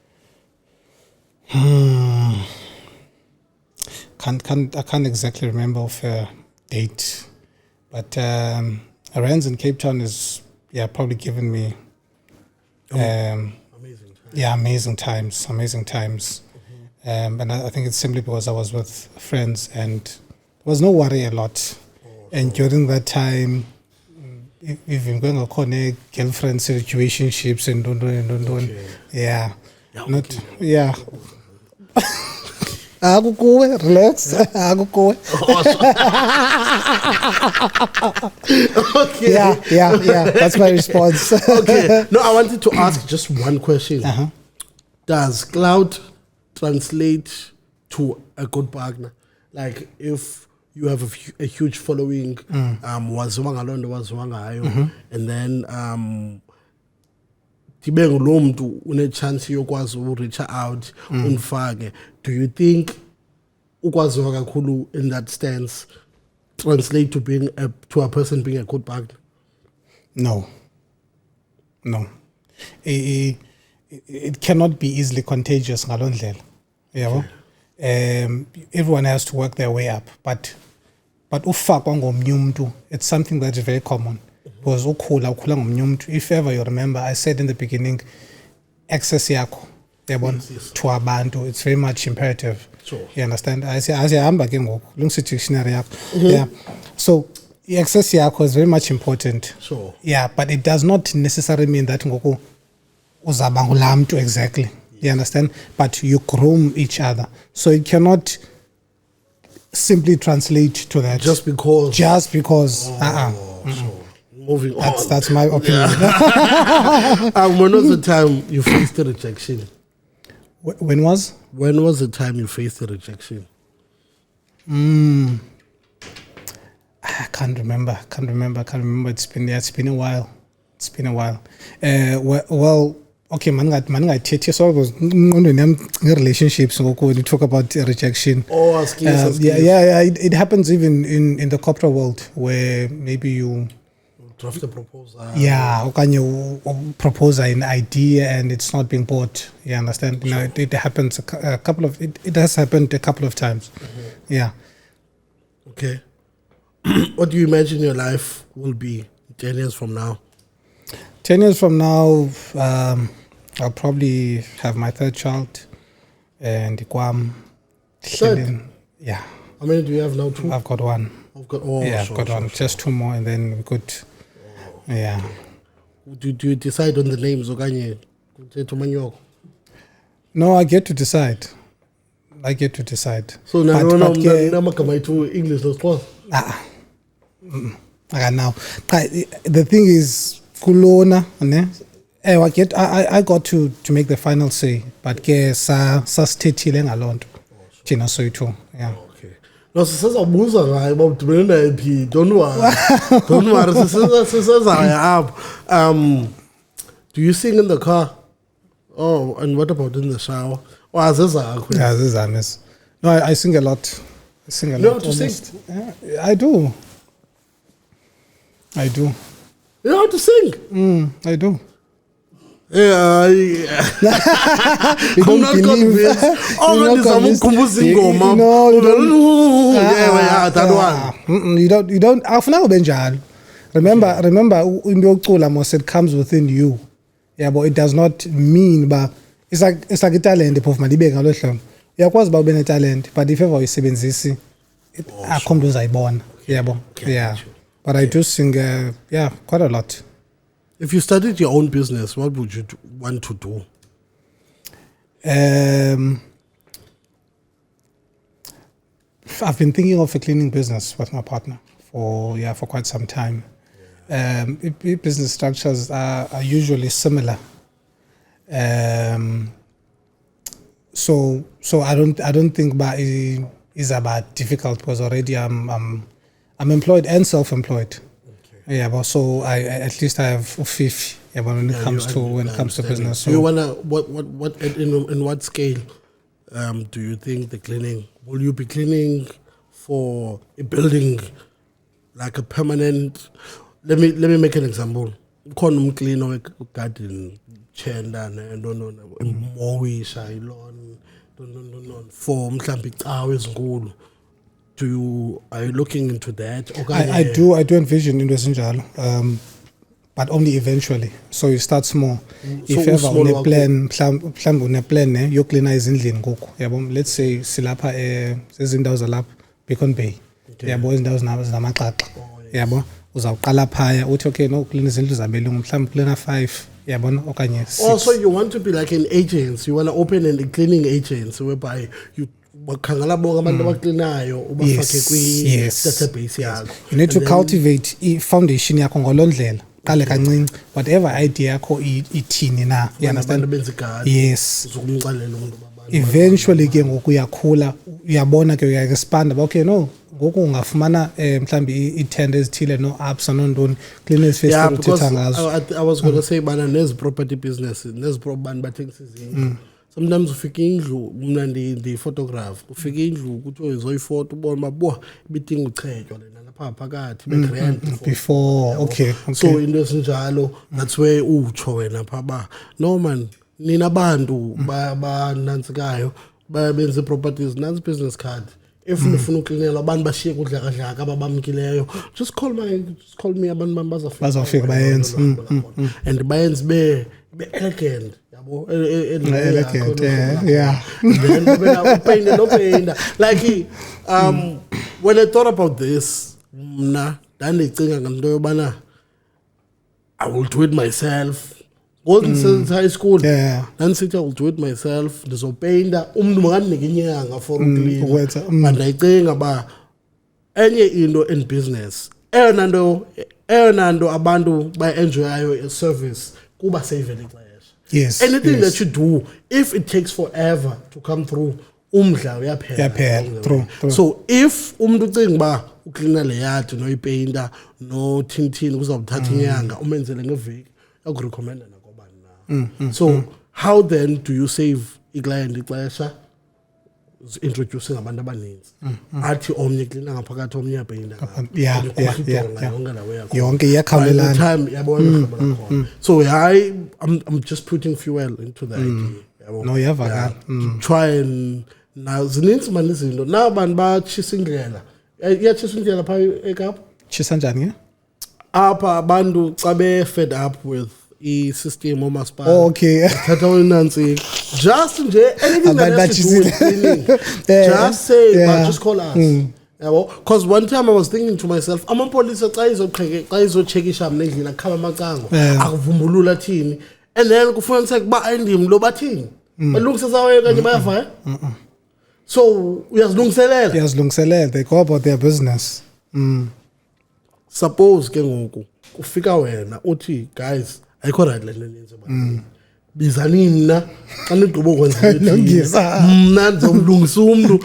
I can't exactly remember of a date, but Rans in Cape Town is probably given me amazing times. And I think it's simply because I was with friends and there was no worry a lot. And during that time, even going on girlfriend situationships and don't. Yeah. Not. Yeah. Relax. Okay. Yeah. That's my response. Okay. No, I wanted to ask just one question. Does cloud translate to a good partner? Like if you have a huge following, waziwa ngaloo nto waziwa ngayo, and then tibe ngulo mntu une-chance yokwazi ureach out unifake. Do you think ukwaziwa kakhulu in that stance translate to being to a person being a good partner? No. It cannot be easily contagious ngaloo ndlela. Yabo. Everyone has to work their way up, but ufakwa ngomnye umuntu, it's something that is very common. Because ukhula ngomnye umuntu. If ever you remember, I said in the beginning, access yakho, yabona, to abantu, it's very much imperative. Sure. You understand? Asihamba ke ngoku, lungi dictionary yakho. Yeah. So access yakho is very much important. Sure. Yeah, but it does not necessarily mean that ngoku uzaba ngulaa mntu exactly. You understand? But you groom each other. So it cannot simply translate to that. Just because. Sure. Moving on. That's my opinion. When was the time you faced the rejection? When was? When was the time you faced the rejection? I can't remember. It's been a while. Well, okay, mangathethi so was relationships when you talk about rejection. Yeah, it happens even in the corporate world where maybe you draft a proposal. Yeah, can you propose an idea and it's not being bought? You understand? Sure. You know, it happens it has happened a couple of times. Yeah. Okay. What do you imagine your life will be 10 years from now? 10 years from now, I'll probably have my third child and Guam. Third? Yeah. How many do you have now? 2? I've got one. I've got one. Just 2 more and then we could. Yeah. Do you decide on the names okanye? No, I get to decide. So now amagama ethu English no now. The thing is kulona ne I got to make the final say, but ke sasithethile ngalonto thina soyithu. Yeah. No, sisazabuza ngayo uba udibene naye phi. Don't worry. Sisaza up. Do you sing in the car? Oh, and what about in the shower? Yeah, zizami. No, I sing a lot. You know how to sing? Yeah, I do. You know how to sing? I do. Yeah, I'm not convinced. That one. You don't. Remember, into yokucula must it comes within you. Yeah, but it does not mean, but it's like a talent. If man ibe ngalo hlobo, uyakwazi ba ube ne talent, but if ever uyisebenzisi, akho mntu uzayibona. Yabo. Yeah. But I do sing, quite a lot. If you started your own business, what would you want to do? I've been thinking of a cleaning business with my partner for quite some time. Business structures are usually similar. So I don't think that is about difficult because already I'm employed and self-employed. Yeah, but so I at least I have 50. Yeah, but when it comes to business, Do you wanna what in what scale do you think the cleaning? Will you be cleaning for a building like a permanent? Let me make an example. Khona umcleaner garden chenda no mowisha ilon no for mhlambi icawe ezinkulu. Are you looking into that? I do envision into ezinjalo. But only eventually. So you start small. If ever on a plan, mhlawumbe une plan yoklina izindlini ngoku. Yabo, let's say silapha sezindawo zalapha Beacon Bay. Yabo izindawo zamaqaqa. Yabo uzawuqala phaya uthi okay no clean izindlu zabelungu mhlawumbe cleaner 5 yabona okanye 6. Also you want to be like an agency. You want to open a cleaning agency whereby you bakhangela bonke abantu abacleanayo ubafake kwi-database yakho. You need to cultivate i-foundation yakho ngolondlela. Qale kancinci whatever idea yakho ithini na. You understand? Yes. Eventually ke ngoku uyakhula uyabona ke uya-expand okay no ngoku ungafumana mhlambi i-tender ezithile no apps anontoni cleaners festival uthetha ngazo. I was going to say bana nezi property business nezi bantu bathengisa izindlu. Sometimes ufika indlu mina ndi photograph ufika indlu kuthiwa izoyifoto ubona mabuwa ibidinga uchetywa lena lapha phakathi be-grand before okay. So into esinjalo that's where utsho wena pha ba no man nina bantu banantsikayo babenza properties nansi business card if nifuna uklinela abantu bashiye kudlaka ababamkileyo just call me abantu bazafika bayenze and bayenze be elegant yabo elegant yeah then paint like when I thought about this mna ndandicinga ngento yobana I will do it myself. Golden since high school. Yeah. Nansithi I will do it myself. Ndizopeyinta umuntu makandinike inyanga for uclean. But ndayicinga ba enye into in business. Eyona nto abantu ba-enjoyayo service kuba saving ixesha. Yes. Anything that you do, if it takes forever to come through, umdla uyaphela. True. So if umuntu ucinga ba ucleana le yard noyipeyinta no thinthini kuzawuthatha inyanga umenzele ngeveki akurecommenda nakobani na. So how then do you save iclient ixesha introducing abantu abaninzi athi omnye cleana ngaphakathi omnye uyapeyinta yonke iyakhawulelana time yabona khona. So I'm just putting fuel into the idea. No yavakala Try and now zininzi manje izinto na abantu batshisa indlela iyatshisa indlela pha eKapa tshisa njani apha abantu xa be-fed up with i-system omasipala okay thatha unantsika just nje anything that has to do with cleaning just say but just call us yabo because one time I was thinking to myself amapolisa xa izotshekisha mna endlini akukhaba amacango akuvumbulula thini and then kufumaniseka uba ayindim lo bathini balungisa sawayo kanye bayavaya so uyazilungiselela they go about their business. Suppose ke ngoku kufika wena uthi guys ayikho right le nto nenze bani bizani mna xa nigqiba ukwenza mna ndizomlungisa umntu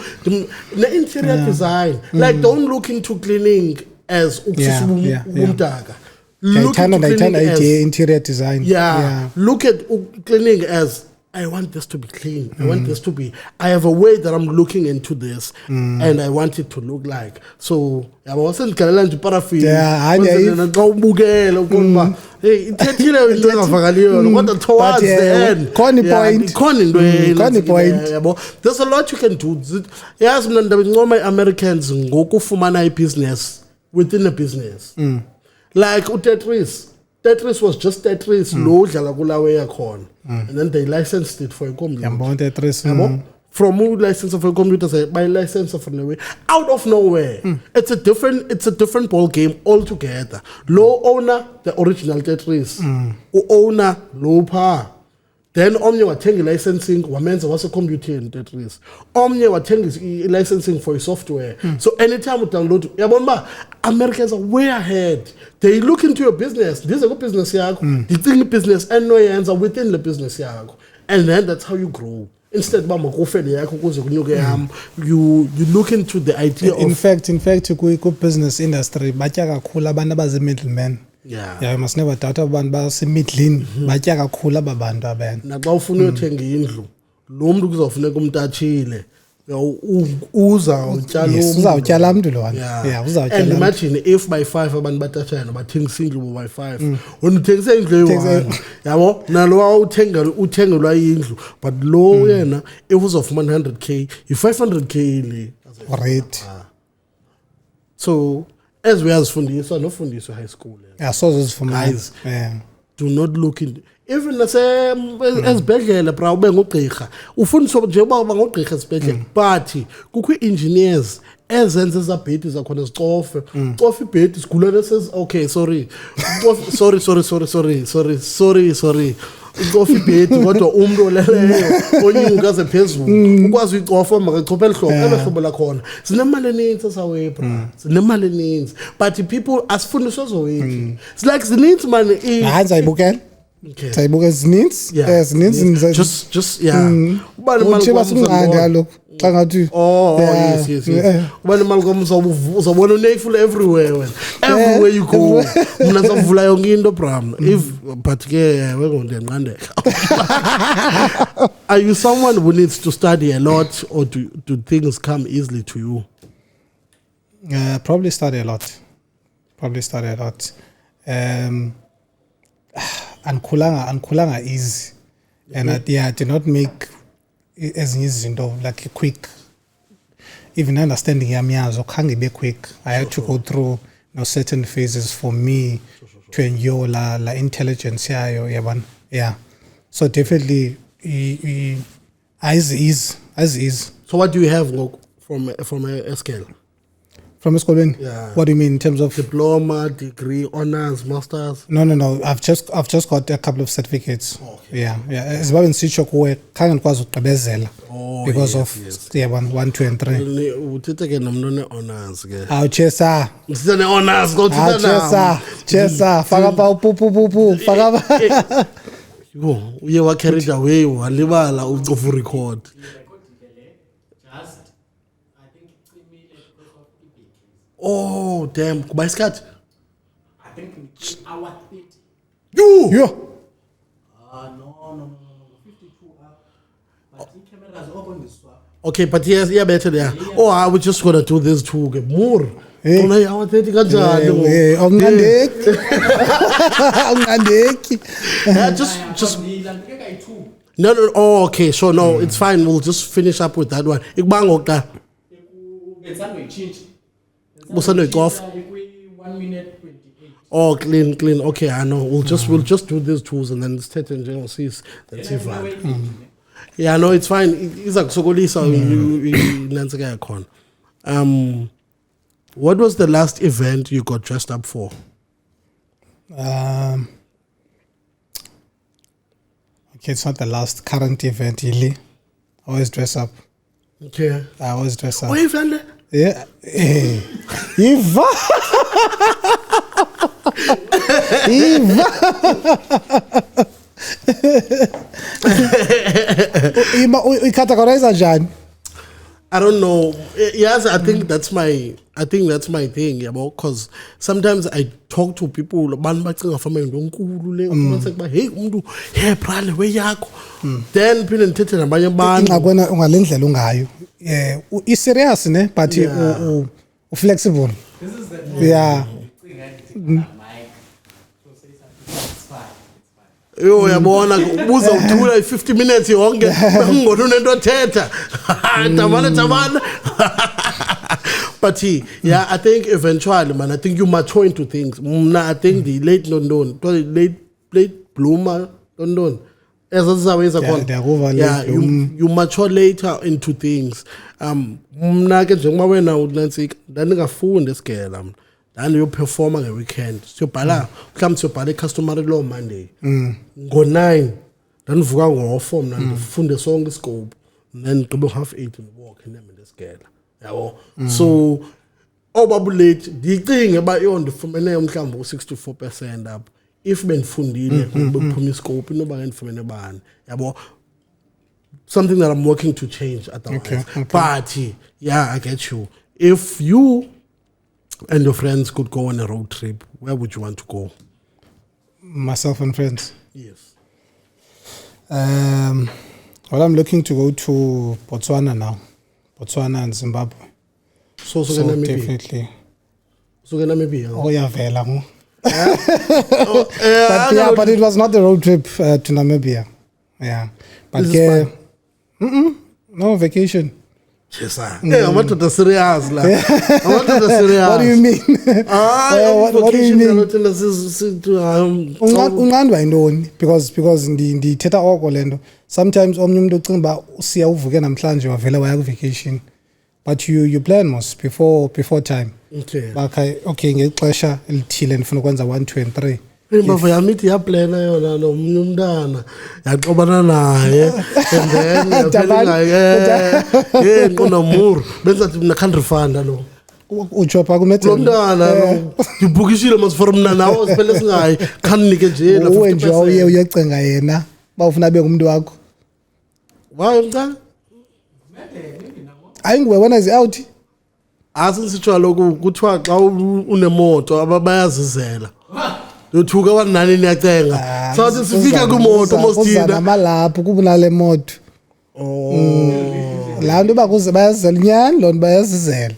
ne-interior design like don't look into cleaning as ukususa umdaka. Ndayithanda idea interior design. Look at cleaning as I want this to be clean. I want this to be. I have a way that I'm looking into this, and I want it to look like. So I wasn't going to paraffin. There's a lot you can do. Yes, my Americans go for business within a business. Like Tetris was just Tetris, low Jalagula yakhona. And then they licensed it for a computer. From license of a computer, say by license of a way out of nowhere. It's a different ball game altogether. Low owner, the original Tetris. Owner, low power. Then omnye wathenga licensing wamenza wase computer in Tetris. Omnye wathenga licensing for software. So anytime you download, yabona Americans are way ahead. They look into your business. This is a business yakho. They think business and no answer within the business yakho. And then that's how you grow. instead uba makufele yakho ukuze kunyuke yam, you look into the idea In of fact ku-business industry batya kakhulu abantu abazi-middlemen. yeah. Yeah, you must never doubt abantu basemidlini batya kakhulu aba bantu abena. Naxa ufuna uyothenga indlu, lo mntu kuzawufuneka umtatshile, uzawutyala Yes, uzawutyala mntu lona. Yeah. Yeah, uzawutyala And mntu. imagine if by 5 abantu batatshayo bathengisa indlu by 5. Wena uthengise indlu eyi-1, yabo nalowa uthengelwa indlu, but lo yena if uzofumana 100k, yi-500k le. Already. So as uyazifundiswa nofundiswa high school, Yeah, so zifumana. Guys. Yeah. do not look in even esibhedlele bra ube ngugqirha ufundiswa nje uba ngugqirha esibhedlele, but kukho ii-engineers ezenza ezabhedi zakhona zicofe cofa ibhedi sigulane okay sorry ucofa ibhedi kodwa umntu oleleyo onyuka aze phezulu ukwazi uyicofa makachophe elihlobo elihlobo lakhona zinemali eninzi esawey bra zinemali eninzi, but people asifundiswa zowethu it's like zininzi mani Hayi ndizayibukela. Ndizayibukela zininzi. Zininzi. just yeah ubani imali Utshiba simnqandi kaloku xa ngathi. Yes. Ubani imali kwam uzawubona uneyful everywhere wena. Everywhere you go. Mna savula yonke into bram. If but ke wengondiyanqandeka. Are you someone who needs to study a lot, or do things come easily to you? Probably study a lot. Andikhulanga easy. And I did not make ezinye izinto like quick. Even understanding yamiyazo khange be quick. I had to go through certain phases for me to endure la intelligence yayo yabona. Yeah. So definitely as is. So what do you have from a scale? From esikolweni? Yeah. What do you mean in terms of Diploma, degree, honors, masters? No. I've just got a couple of certificates. Okay. Yeah. Zibabe ndisitsho kuwe khange ndikwazi ukugqibezela because of 1, 2 and 3. Uthethe ke nomntu one-honors ke. Chesa. Uthethe ne-honors Chesa. Faka pa upupupupu. Faka pa. Yho, uye wa-carried away walibala ucofa urecord. Oh damn, kuba isikhathi? I think hour 30. You! Yo. No. 52 hours. But the cameras open this one. Okay, but yes, better there. Oh, I was just gonna do this too. Okay, more. Hey. Don't hour 30 kanjani? Awungandeki. Just no. Oh, okay. So no, it's fine. We'll just finish up with that one. Ikubanga ka. Busano ikof. 1 minute 28. Oh, clean. Okay, I know. We'll just do these tools and then start and general sees that's it. Yeah, no, it's fine. Iza kusokolisa inantsika yakhona. What was the last event you got dressed up for? Okay, it's not the last current event, really. I always dress up. Okay. I always dress up. Oh, event? Yeah. Iva. Categorize njani? I don't know. Yes, I think that's my thing, yeah, because sometimes I talk to people abantu bacinga fama into enkulu le ufumaniseka hey umuntu hey brale weyakho then phinde ndithethe nabanye abantu Ingakona ungalendlela ungayo. I serious ne but u flexible. This is the Yeah. yo yabona ubuza uthula 50 minutes yonke ngona unento thetha tamana but yeah, I think eventually man, I think you mature into things. I think the late bloomer London as always you mature later into things. Mna ke njengoba wena uNansika ndandingafunda esigela mna ndandiyopherforma ngeweekend siyobhala mhlawumbe siyobhala i-customary law Monday ngo-9 ndandivuka ngo-4 mna ndifunde sonke iscope then ndigqibe 7:30 ndiwalk ineme esigela yabo so obabulate ndicinge uba ndifumene mhlawumbe u-64% up if bendifundile bekuphuma iscope inoba ngendifumene bani yabo something that I'm working to change otherwise. Okay. But yeah, I get you. If you and your friends could go on a road trip, where would you want to go? Myself and friends. Yes. Well, I'm looking to go to Botswana now. Botswana and Zimbabwe. So Definitely. So maybe. Oh, yeah, vela. Mo. Oh, But it was not a road trip to Namibia. Yeah. But This is no vacation. Yes, sir. Yeah, I wanted the serious. I wanted the serious. What do you mean? What do you mean? Unqandwa yintoni because ndithetha oko lento sometimes omnye umuntu ucinga uba siya uvuke namhlanje wavela waya ku-vacation but you plan most before time. Okay. Okay ngexesha elithile ndifuna ukwenza 1 2 and 3. Imbavu yami ithi yaplana yona nomnye umntana yaxobana naye and then yaphela nqonomuru benzathi mina can't refund lo utsho pha kumethe lo mntana lo ngibhukishile mas for mina nawo siphele singayi khanike nje la 50%. nje uyecenga yena bawufuna abe ngumuntu wakho. Why mntana? Ayinguwe wena is out. Asisitsho lokhu kuthiwa xa unemoto abayazizela yothuka wanani niyacenga sathi sifika kumoto mosithina namalapho kubunale moto. La nto bakuze bayazizela nyani lo nto bayazizela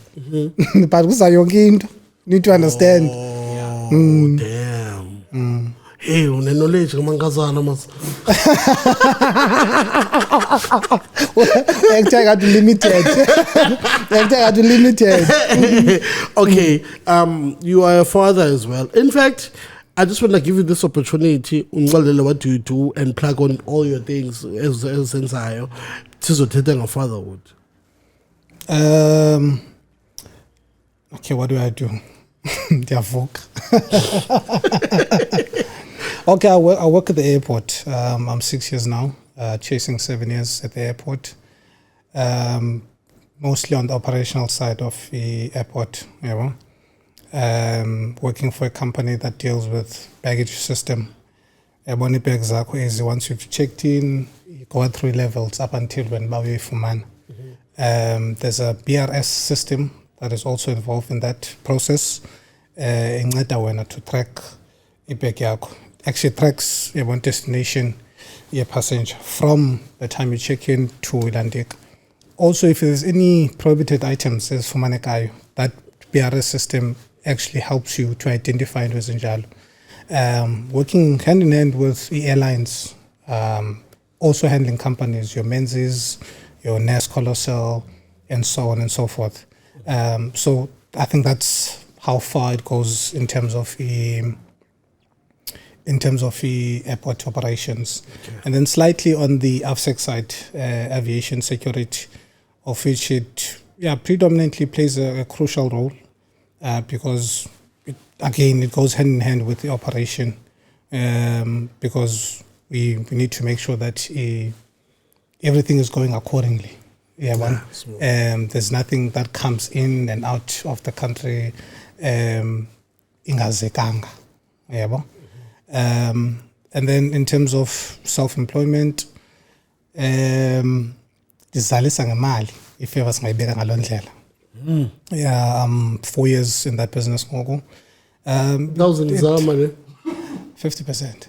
but kuza yonke into need to understand. Damn. Hey, une-knowledge ngamankazana mas. Limited. Okay, you are a father as well. In fact, I just want to give you this opportunity. What do you do and plug on all your things as sensayo. Sizothetha fatherhood. Okay, what do I do? Ndiyavuka. Okay, I work at the airport. I'm 6 years now, chasing 7 years at the airport. Mostly on the operational side of the airport, working for a company that deals with baggage system. Once you've checked in, you go through levels up until when bawe ifumana. There's a BRS system that is also involved in that process. Inceda wena to track ibag yakho. Actually tracks your destination, your passenger from the time you check in to Ilandika. Also, if there's any prohibited items, as fumanekayo, that BRS system actually helps you to identify those injalo. Working hand in hand with the airlines, also handling companies, your Menzies, your NAS Colossal, and so on and so forth. So I think that's how far it goes in terms of the airport operations. Okay. And then slightly on the AFSEC side, aviation security, of which it predominantly plays a crucial role because it goes hand in hand with the operation because we need to make sure that everything is going accordingly. There's nothing that comes in and out of the country ingazekanga. And then in terms of self-employment, ndizalisa ngemali ifavor singayibeka ngaloo ndlela. I'm 4 years in that business ngoku. 50%.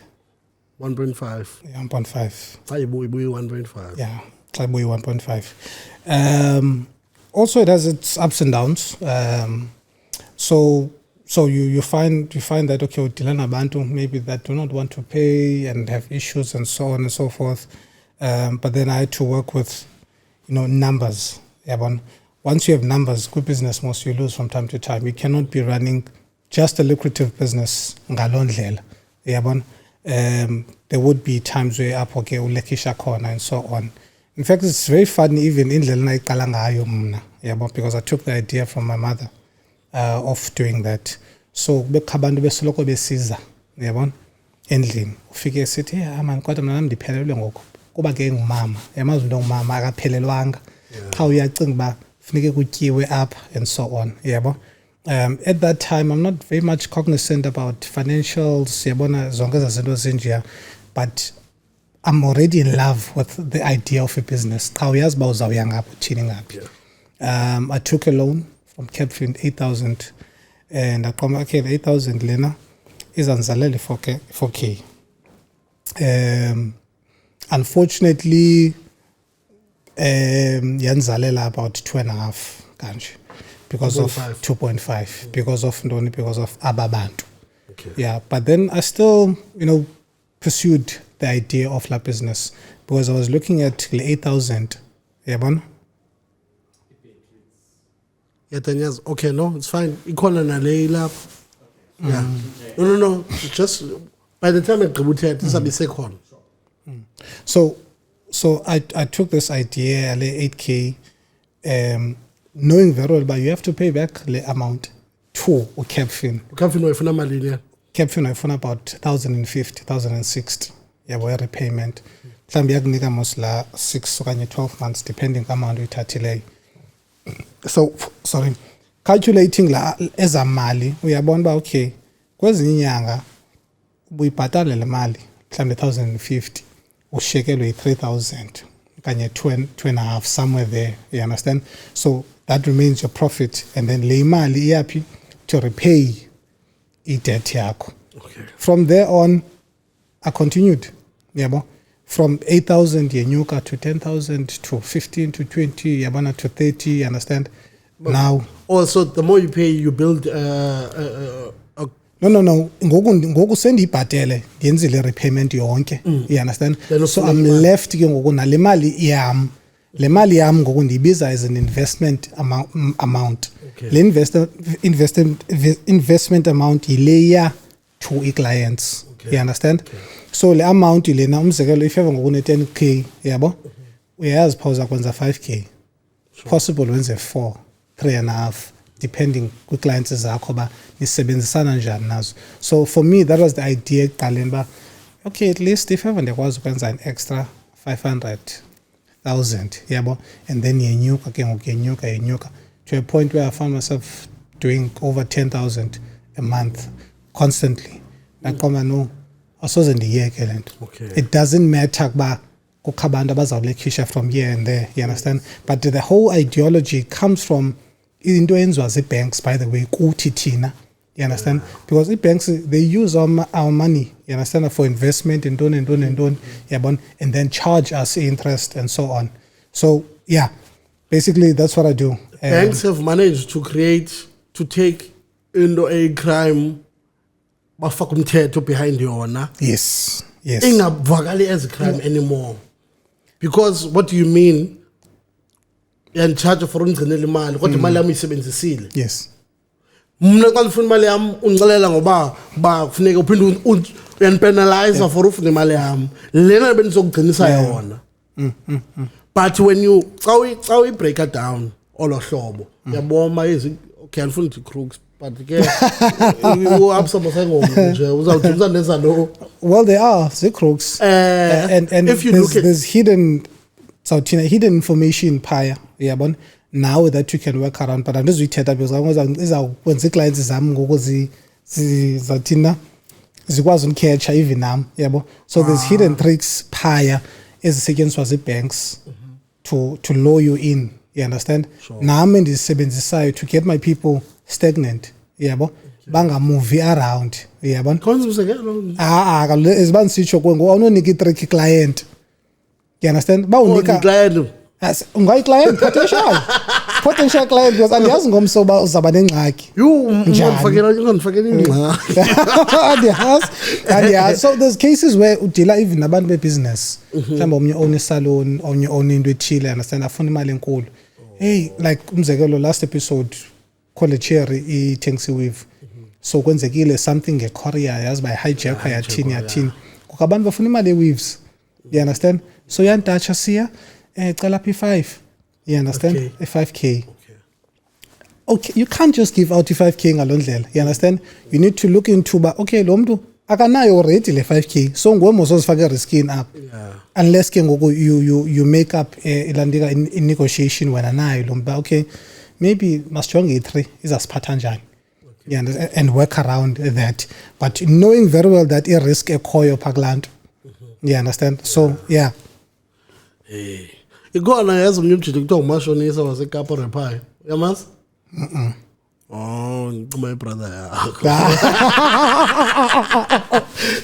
1.5. Yeah, 1.5. Xa ibuye 1.5. Yeah, xa ibuye 1.5. Also, it has its ups and downs. So you find that okay, udila nabantu maybe that do not want to pay and have issues and so on and so forth. But then I had to work with, numbers. Once you have numbers, good business most you lose from time to time. You cannot be running just a lucrative business ngaloo ndlela. There would be times where okay ulekisha khona and so on. In fact, it's very funny even indlela nayiqala ngayo mna, because I took the idea from my mother of doing that. So bekho abantu besoloko besiza, endlini. Ufike sithi man kodwa mina nami ndiphelelwe ngoku. Kuba ke ngumama, yamazi into ngumama akaphelelwanga. Xa uyacinga uba funeke kutyiwe apha and so on, at that time I'm not very much cognizant about financials, zonke zazinto zinjeya, but I'm already in love with the idea of a business. I took a loan from Capfin, 8,000, and I come okay, the 8,000 lena is anzalele 4K. Unfortunately, yanzalela about 2.5 kanje because of 2.5 because of ababantu. Okay. Yeah, but then I still, pursued the idea of la business because I was looking at 8,000. Yeah, man. Yeah, then yes. Okay, no, it's fine. Ikhona nale lapha. Yeah. No. Just by the time I graduated, this will be second. So I took this idea, 8K, knowing very well, but you have to pay back the amount to Capfin. Capfin wayifuna malini ya? Capfin wayifuna about 1,050, 1,060. Yeah, where repayment. Mhlawumbe yakunika mosla 6 okanye 12 months depending amount uyithathileyo. So sorry, calculating la ezamali uyabona ba okay kwezinye inyanga uyibhatala le mali mhlawumbe 1,050 ushekelwe 3,000 kanye 2.5 somewhere there, you understand? So that remains your profit, and then le mali iyapi to repay i-debt yakho. Okay. From there on I continued, yabo, from 8,000 yenyuka to 10,000 to 15 to 20 yabana to 30, you understand? But now also the more you pay, you build no ngoku sendiyibhatele ngenzile repayment yonke, you understand? So I'm left ke ngoku nale mali yam, le mali yam ngoku ndiyibiza as an investment amount. Okay. Le investment amount yileya to i-clients. Okay. You understand? Okay. So le amount lena umzekelo if ever ngoku ne-10K yabo uyazi pawuza kwenza 5K. Sure. Possible wenze 4, 3.5 depending kwi-clients zakho ba nisebenzisana njani nazo. So for me that was the idea ekuqaleni ba okay, at least if ever ndiyakwazi ukwenza an extra 500,000 yabo, and then yenyuka ke ngoku yenyuka to a point where I found myself doing over 10,000 a month constantly. Nakoma no asoze ndiyeke lento. Okay. It doesn't matter kuba kukho abantu abazawulekhisha from here and there, you understand? But the whole ideology comes from into enziwa zii-banks, by the way, kuthi thina, you understand? Because i-banks, they use our money, you understand, for investment and don, and then charge us interest and so on. So yeah, basically that's what I do. Banks have managed to take into a crime bafaka umthetho behind yona. Yes. Ingavakali as a crime anymore. Because what do you mean? You're charge for ungcinela imali kodwa imali yami isebenzisile. Yes. Mina xa ngifuna imali yami ungicelela ngoba kufuneka uphinde uyanipenalize for ufuna imali yami. Lena benizokugcinisa yona. But when you xa we break it down olo hlobo yaboma okay andifuna ukuthi crooks but ke uabsama sengoma nje uzawudumisa neza lo. Well, they are the crooks, and if you there's hidden information paya yabona now that you can work around, but andizuyithetha because izawukwenza ii-clients zami ngoku zathina zikwazi unikhetha even nam yabo. So there's hidden tricks paya ezisetyenziswa zii-banks to lure you in, you understand? Sure. Nami endizisebenzisayo to get my people stagnant yabo, bangamuvi around yabona. Iziba ndisitsho kuwe ngoku awunonika i-trick client, you understand? Bawunika client ungayi-client potential client because andiyazi ngomso uba uzaba nengxaki. ungandifakela ingxaki. Andiyazi. So there's cases where udila even nabantu bebusiness, mhlawumbe omnye own isalon, omnye own into ethile, understand, afuna imali enkulu. Hey, like umzekelo last episode College Cherry i-Taxi Weave. So kwenzekile something nge-courier yazi bayi-hijacker yathini kukho abantu bafuna imali ye-weaves, you understand? So yantatsha siya cela P5, you understand? Okay. A 5K. Okay, you can't just give out i-5K ngaloo ndlela, you understand? You need to look into ba okay lo mntu akanayo already le 5K, so nguwe mosozifaka riskini up. Unless ke ngoku you make up ilandika in negotiation wena nayo lo mntu okay maybe masijonge i-3 izasiphatha njani. Yeah, and work around that, but knowing very well that i-risk ekhoyo phaa kulaa nto, You understand? So yeah. Ikhona yazi umnye umjito kuthiwa umashonisa waseKapa Repair. Uyamazi? Oh, my brother.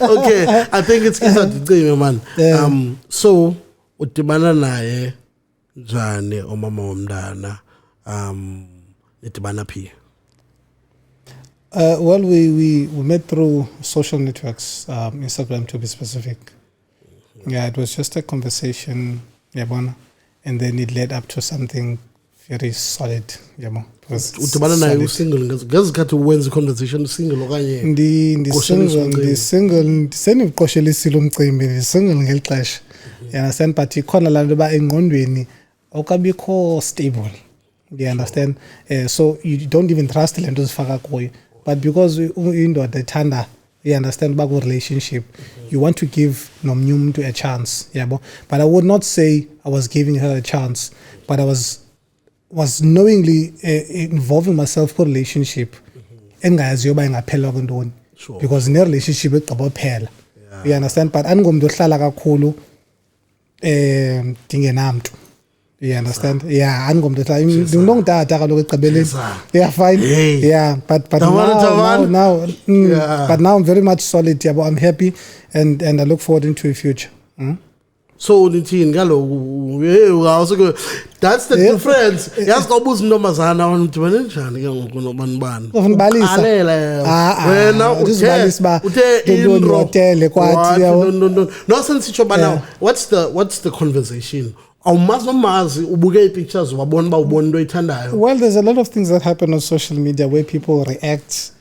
Okay, I think it's Dicime, man. So udibana naye njani omama womntana nidibana phi? Well, we met through social networks, Instagram to be specific. Yeah, it was just a conversation, yabona, and then it led up to something very solid, yabo. Udibana naye usingle ngezikhathi wenza conversation single okanye ndi single seniqoshelisile umcimbi ndi single ngeli xesha. You understand, but ikhona la nto ba engqondweni okabikho stable. You understand? So you don't even trust le nto zifaka kuyo. But because indoda ethanda, you understand, back relationship, you want to give nomnye umuntu a chance, yabo. But I would not say I was giving her a chance, but I was knowingly involving myself for relationship engayaziyo ba ingaphelwa kwintoni, because ne relationship egqiba phela. You understand? But andingomntu ohlala kakhulu ndingenamntu. You understand? Yeah, andingomntu ohlala ndingongutata kaloku egqibeleni. Yeah, fine. Yeah, but now but now I'm very much solid, yabo. I'm happy and I look forward into a future. So nithini kaloku that's the difference. Yazi xa ubuza intombazana udibane njani ke ngoku nobanibani? Ufunbalisa. Wena uthe intro hotel kwathi no sensitsho bana what's the conversation? Awumazi ubuke ii-pictures wabona uba ubona into oyithandayo. Well, there's a lot of things that happen on social media where people react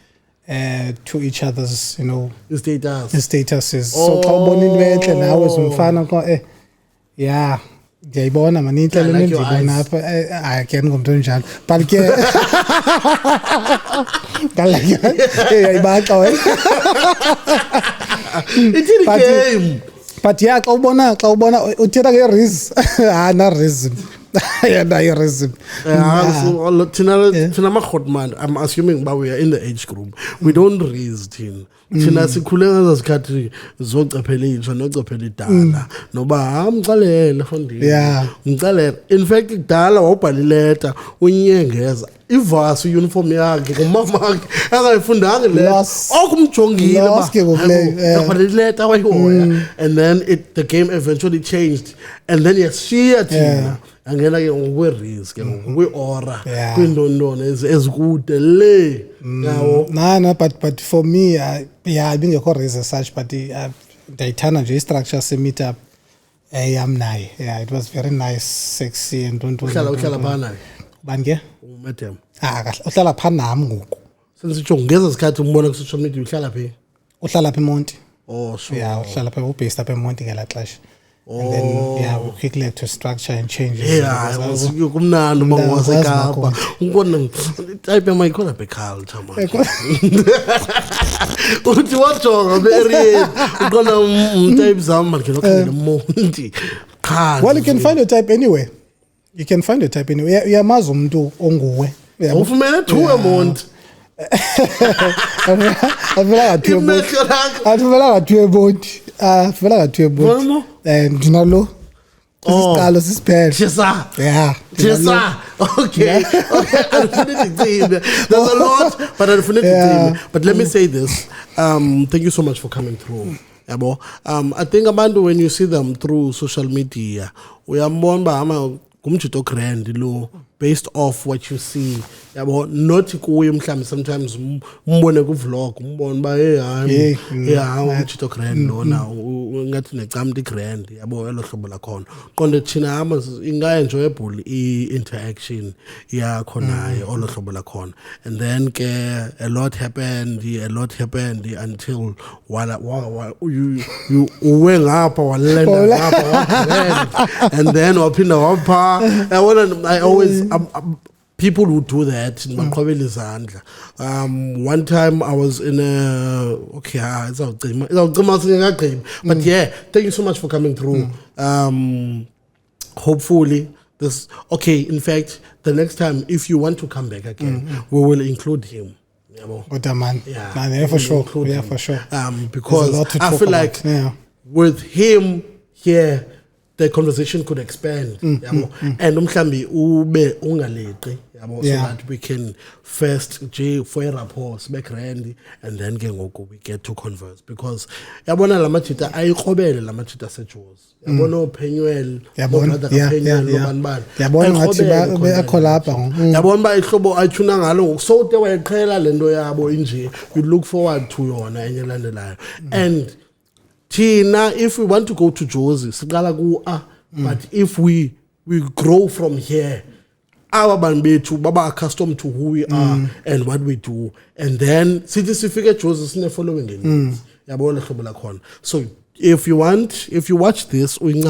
to each other's, statuses. So xa ubona into entle nawe somfana yeah, ndiyayibona man intle le ndiyibona apha ke ngomntu onjalo but ke yayibaxa wena ithini game. But yeah, xa ubona uthetha nge-reason na reason yeah, reason. Thina ma-hotman, I'm assuming but we are in the age group. We don't raise thina. Thina sikhule ngazazikhathi zocephela intsha nocephela idala noba mxalele fondini. Yeah. Mxalele. In fact kudala wawubhala ileta unyengeza ivasi uniform yakhe ngumama wakhe angayifundanga le okumjongile ba ileta wayihoya and then the game eventually changed and then yashiya thina angena ke ngokwe-risk ngokwe-aura kwindondona ezikude le yawo no but for me ibingekho raise as such but ndayithanda nje i-structure se-meet up yam naye. Yeah, it was very nice, sexy and uhlala phana naye bani ke madam kahle uhlala phana nami ngoku sensitsho ngeza sikhathi umbona ku-social media uhlala phi eMonti. Oh sure. Yeah, uhlala pha ubased apha eMonti ngela xesha. And then we quickly had to structure and change. Yeah, kumnandi uma waseKapa ngibona type emayikhona beculture manje uthi wajonga be-area uqona umtype zami manje lokhangela uMonti. Well, you can find your type anywhere. Uyamazi umuntu onguwe. Ufumene two eMonti. Avela ngathiwe eMonti. Ndinalo isiqalo sisiphele. Chesa. Yeah. Chesa. Okay. There's a lot, but but let me say this. Thank you so much for coming through. Yabo. I think abantu when you see them through social media, uyambona ba ama kumjito grand lo based off what you see. Yabo, not kuye mhlawumbe sometimes umbone ku vlog umbone ba umjito grand lo now ngathi necamti grand yabo elo hlobo la khona qonde thina ama inga enjoyable interaction yakho naye olo hlobo la khona and then ke a lot happened until you uwe ngapha walenda ngapha and then waphinda wapha I always people would do that in Maqhobela izandla. One time I was in a but yeah, thank you so much for coming through. Hopefully this in fact the next time if you want to come back again we will include him. What a man. Yeah, for sure. Yeah, for sure. Because I feel like with him here, the conversation could expand. Yabo. And umhlambi ube ungaleqi, yabo, so that we can first for a rapport, back Randy, and then we get to converse. Because yabona lamachita ayikhobele lamachita seJozi. Yabona uPenuel, yabona ngathi bayakholapha. Yabona ba ihlobo ayithuna ngalo so te wayeqhela lento yabo inje. You look forward to yona enye landelayo. And Tina, if we want to go to Jozi, but if we grow from here, our banbetu baba accustomed to who we are and what we do, and then figure Jozi is following it. So if you watch this, you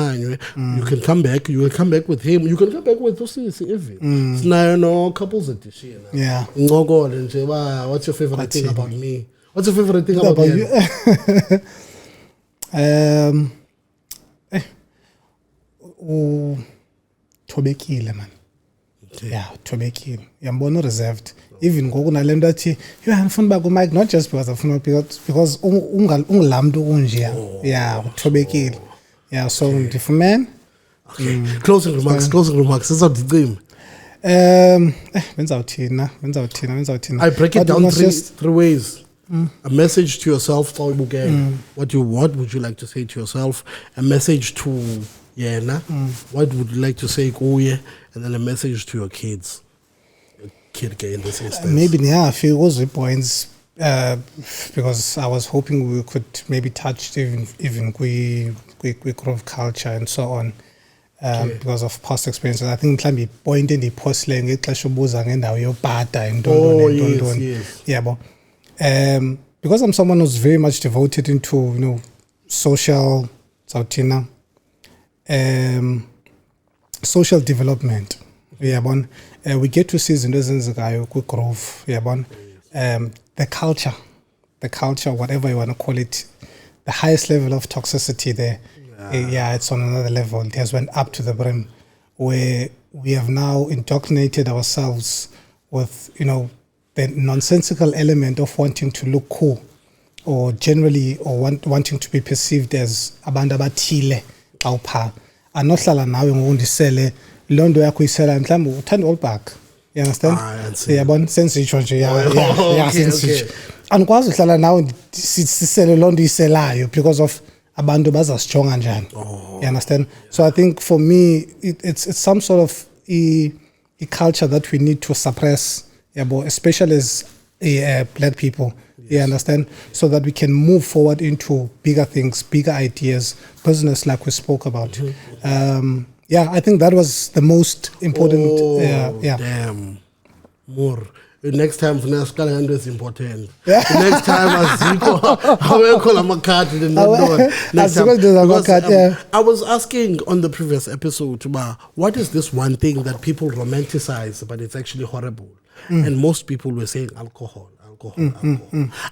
can come back. You will come back with him. You can come back with Usisi even. No couples edition. Yeah. What's your favorite thing about me? What's your favorite thing about you? Thobekile man. Yeah, thobekile. Yambona reserved. Even ngoku nalento athi you ngifuna ba ku mic, not just because afuna because ungilamntu unje. Yeah, thobekile. Yeah, so if man. Okay. Closing remarks. Sizawudicima. Benzawuthina. I break it down three ways. A message to yourself, what would you like to say to yourself? A message to Yena, what would you like to say Kuye? And then a message to your kids. Your kid in this instance. Maybe a few those points because I was hoping we could maybe touch even Grove culture and so on. Because of past experiences. I think mhlawumbi point endiyiphosileyo ngexesha ubuza ngendawo yopata and yes. Yeah, but because I'm someone who's very much devoted into social social development. Yeah, we get to see izinto ezenzekayo kwiGrove. Yeah, the culture, whatever you want to call it, the highest level of toxicity there. Yeah, it's on another level. It has went up to the brim, where we have now indoctrinated ourselves with the nonsensical element of wanting to look cool, or generally, or wanting to be perceived as abantu abathile awupha. Anohlala nawe ngokundisele londo yakho isela mhlawumbe uthanda all back. You understand? Yabona sensitsho nje yeah sensitsho. Andikwazi uhlala nawe sisele londo iselayo because of abantu bazasijonga njani. You understand? So I think for me it's some sort of a culture that we need to suppress, especially as black people. You understand? So that we can move forward into bigger things, bigger ideas, business like we spoke about. I think that was the most important. Damn. More. The next time Funaskalando is important. The next time I call him a cat. I was asking on the previous episode, what is this one thing that people romanticize, but it's actually horrible? And most people were saying alcohol.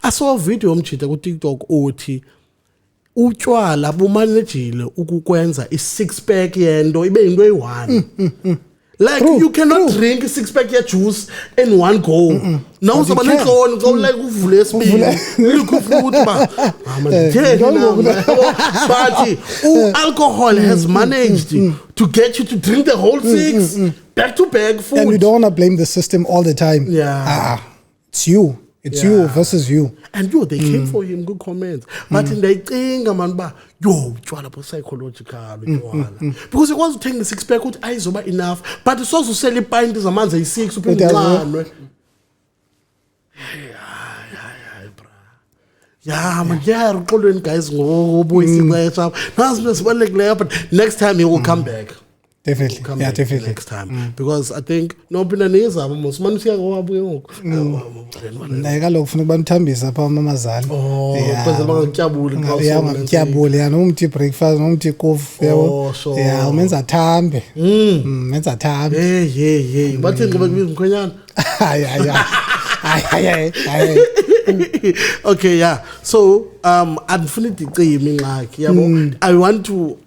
I saw a video on TikTok oti utywala bumanejile ukukwenza i6-pack yento ibe into eyi-1. Like you cannot drink a 6-pack of juice in one go. Now somebody go like uvule esibili. But alcohol has managed to get you to drink the whole 6 back to back food. And we don't want to blame the system all the time. Yeah. It's you. It's you versus you. And they came for him, good comments. But in the thing, man, utywala psychological. Because it was taking the 6-pack, eyes over enough. But it's also selling pints a month, 6 guys, but next time he will come back. Definitely. Definitely. Next time. Because I think no pinaniza most man siya go abuye kaloku ufuna ubanithambisa apha mamazali. Because ngiyabulela nomthi breakfast nomthi coffee yabo. Umenza thambe. Menza thambe. Hey. Bathi ngoba kubiza mkhwenyana. Hayi. Okay, yeah. So unfinity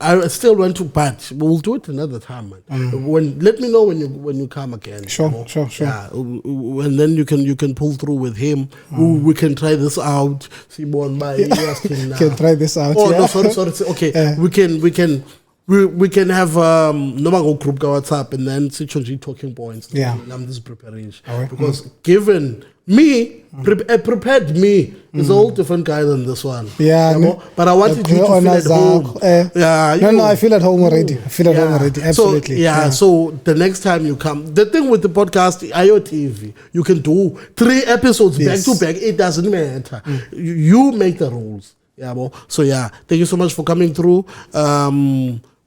I still want to, but we'll do it another time, man. Let me know when you come again. Sure. Yeah, and then you can pull through with him. We can try this out. Simon, Can try this out. Oh yeah. no, sorry. Okay, we can have no group go WhatsApp and then switch talking points. Yeah. I'm this preparation Alright. because given me a prepared me is a whole different guy than this one. Yeah, know? But I wanted you to feel at home. Yeah, No, I feel at home already. Absolutely. So the next time you come, the thing with the podcast, IOTV, you can do 3 episodes back to back. It doesn't matter. You make the rules. Yeah, bo. So yeah, thank you so much for coming through.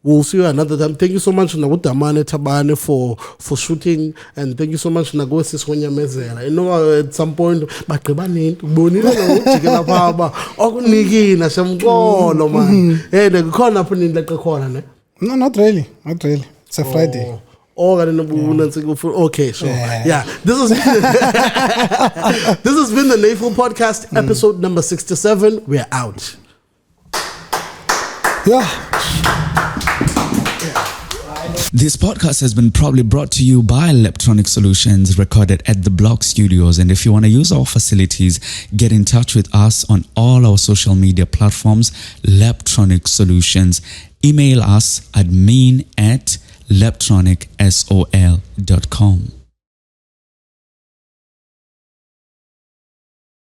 We'll see you another time. Thank you so much Damane Tabane for shooting, and thank you so much Nagosi Sonya Mezela. You know at some point bagqibani ubonile ukujikela phaba okunikina semqolo man. Hey kukhona apho nileqa khona ne? No, not really. It's a Friday. Okay, sure. Yeah. This has been the Nayful Podcast, episode number 67. We're out. Yeah. This podcast has been proudly brought to you by Leptronic Solutions, recorded at the Block Studios. And if you want to use our facilities, get in touch with us on all our social media platforms, Leptronic Solutions. Email us admin@leptronicsol.com.